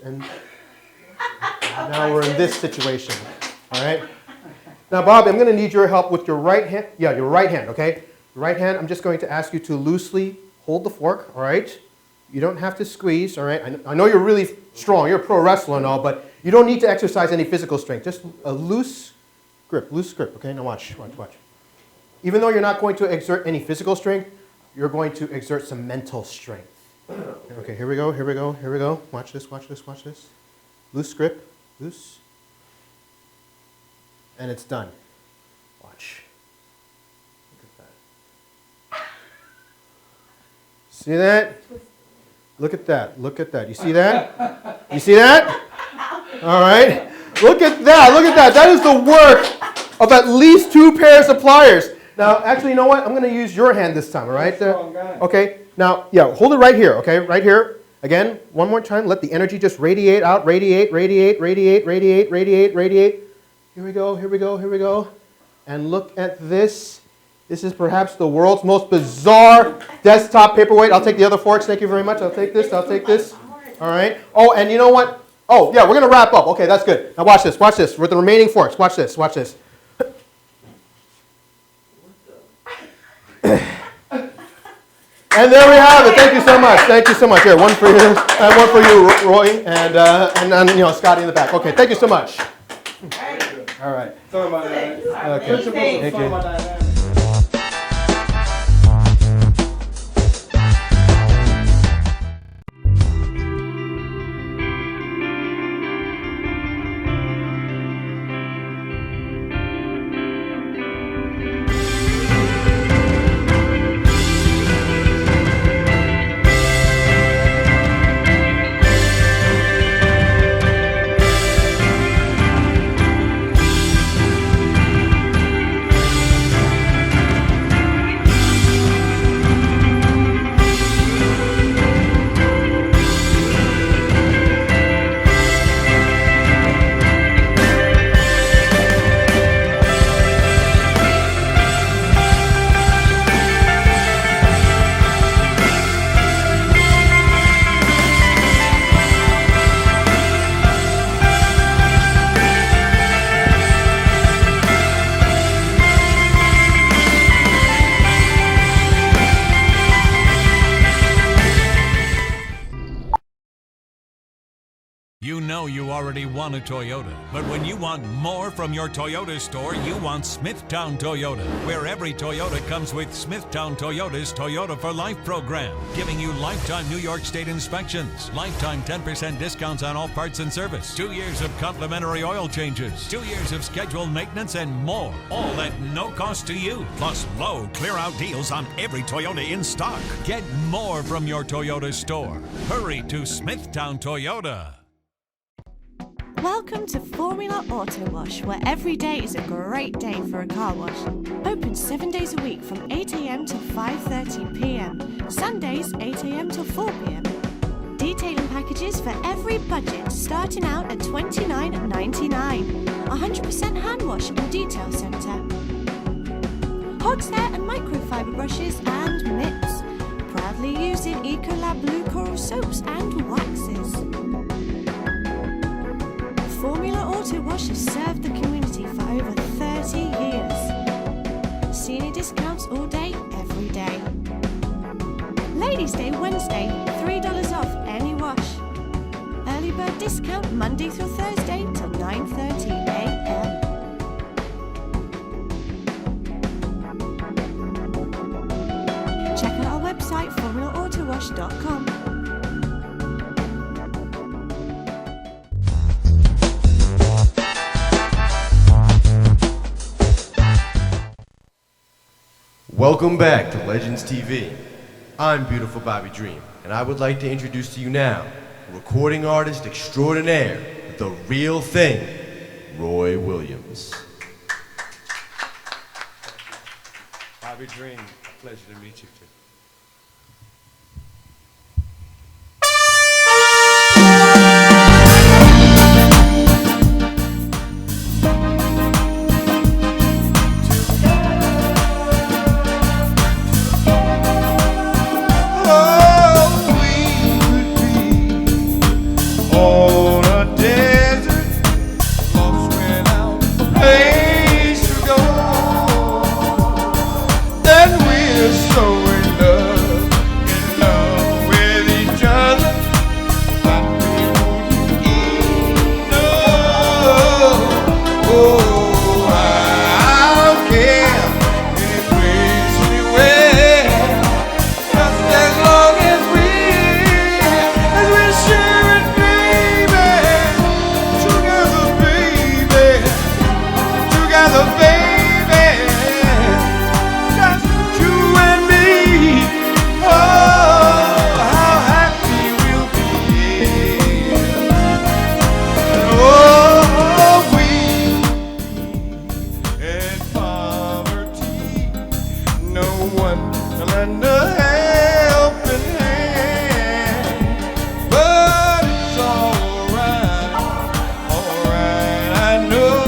And now we're in this situation. All right. Now, Bob, I'm going to need your help with your right hand. Yeah, your right hand, okay? Your right hand, I'm just going to ask you to loosely hold the fork, all right? You don't have to squeeze, all right? I know you're really strong. You're a pro wrestler and all, but you don't need to exercise any physical strength. Just a loose grip, okay? Now watch. Even though you're not going to exert any physical strength, you're going to exert some mental strength. Okay, here we go. Watch this. Loose grip, loose. And it's done. Watch. Look at that. See that? Look at that. You see that? You see that? All right. Look at that. That is the work of at least 2 pairs of pliers. Now, actually, you know what? I'm going to use your hand this time, all right? Okay. Now, yeah, hold it right here, okay? Right here. Again, one more time. Let the energy just radiate out. Radiate. Here we go. And look at this. This is perhaps the world's most bizarre desktop paperweight. I'll take the other forks. Thank you very much. I'll take this. All right. Oh, and you know what? Oh, yeah, we're going to wrap up. Okay, that's good. Now watch this. With the remaining forks. Watch this. And there we have it. Thank you so much. Here, one for you, and one for you, Roy, and you know, Scotty in the back. Okay, thank you so much. All right. Sorry about that. Okay. Thank you. You know you already want a Toyota, but when you want more from your Toyota store, you want Smithtown Toyota, where every Toyota comes with Smithtown Toyota's Toyota for Life program, giving you lifetime New York State inspections, lifetime 10% discounts on all parts and service, 2 years of complimentary oil changes, 2 years of scheduled maintenance, and more, all at no cost to you, plus low clear-out deals on every Toyota in stock. Get more from your Toyota store. Hurry to Smithtown Toyota. Welcome to Formula Auto Wash, where every day is a great day for a car wash. Open 7 days a week from 8 a.m. till 5:30 p.m. Sundays 8 a.m. till 4 p.m. Detailing packages for every budget, starting out at $29.99. 100% hand wash and detail centre. Hogshair and microfiber brushes and mitts. Proudly using Ecolab Blue Coral soaps and waxes. Formula Auto Wash has served the community for over 30 years. Senior discounts all day, every day. Ladies' Day Wednesday, $3 off any wash. Early bird discount Monday through Thursday till 9:30 a.m. Check out our website, formulaautowash.com. Welcome back to Legends TV. I'm Beautiful Bobby Dream, and I would like to introduce to you now recording artist extraordinaire, the real thing, Roy Williams. Bobby Dream, pleasure to meet you too. On a desert, lost without a place to go. Then we're so in love with each other that we won't even know. Oh, I don't care any place, anywhere, just as long as we share it. Together, baby, just you and me. Oh, how happy we'll be. Oh, we in poverty, no one to lend a helping hand, but it's alright, I know.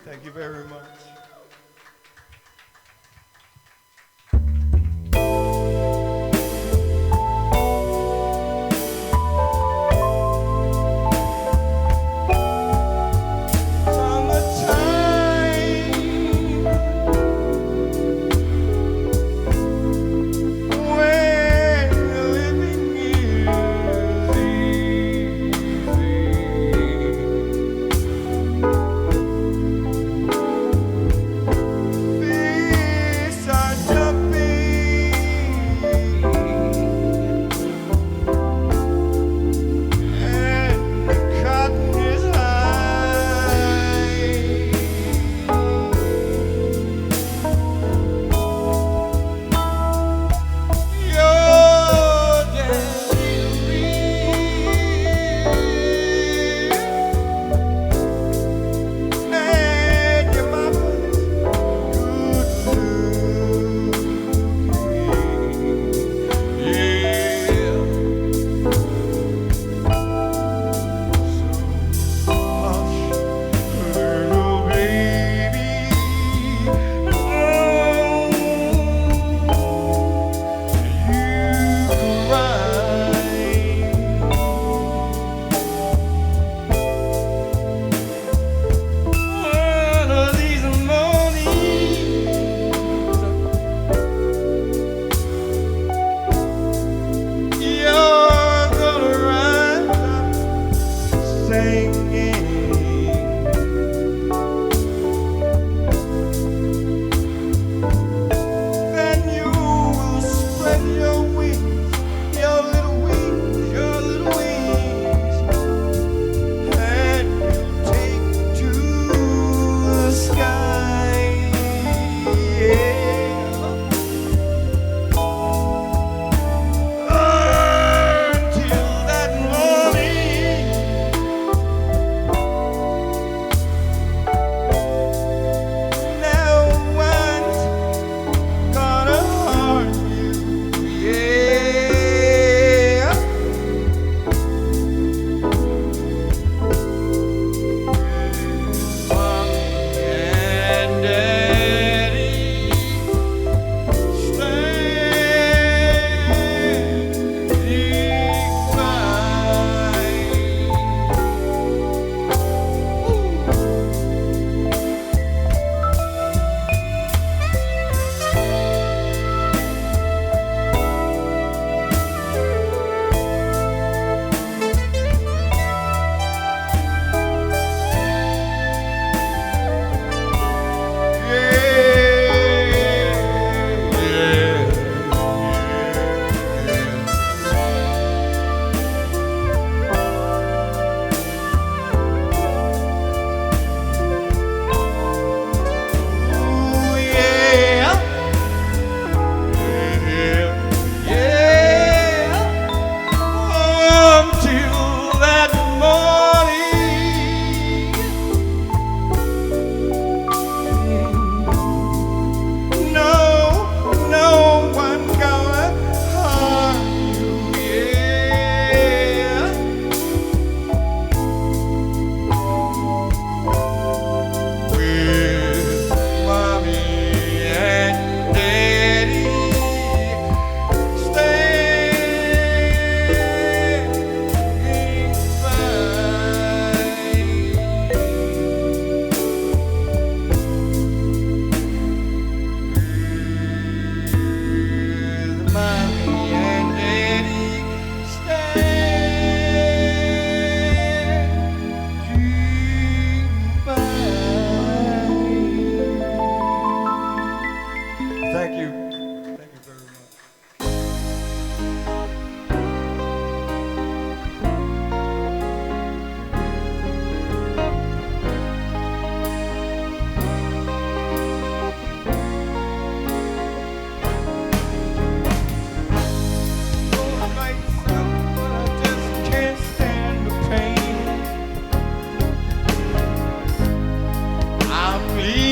Thank you very much.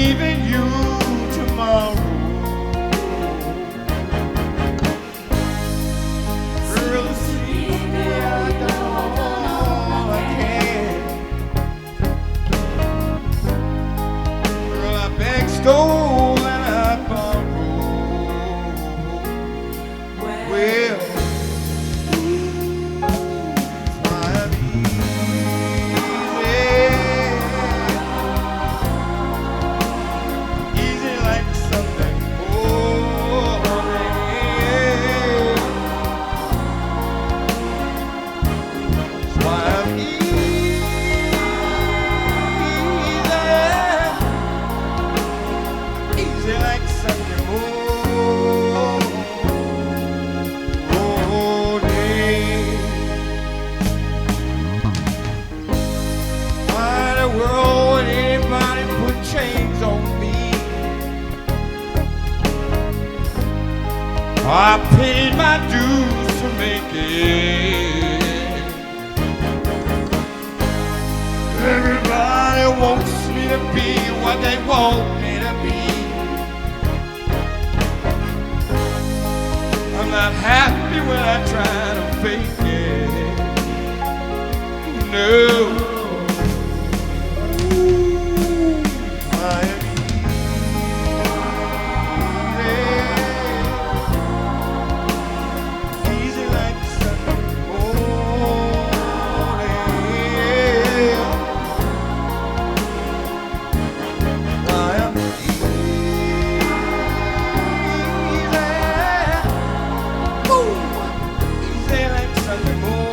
leaving you tomorrow. Girl, see me, I done all I can. Girl, I begged, stole, and I borrowed. Well, try me easy like Sunday morning. Try me easy like Sunday morning. Why in the world would anybody put chains on me? I paid my dues to make it. Everybody wants me to be what they want me to be. I'm not happy when I try to fake it. No. Easy like Sunday morning. I am easy like Sunday morning.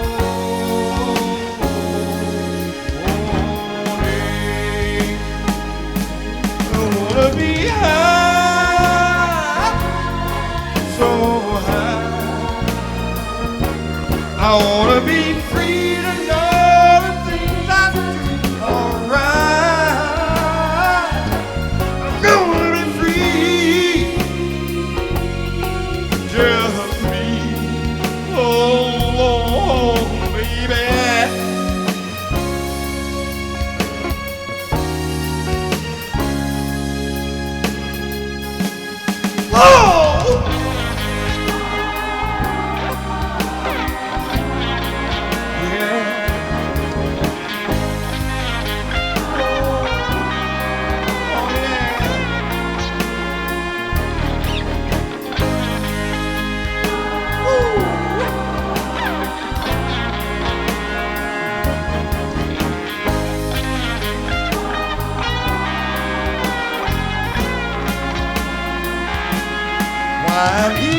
I wanna be high, so high. I wanna be free to know the things I do are right. I'm gonna be free, just me, oh baby. Oh! I'm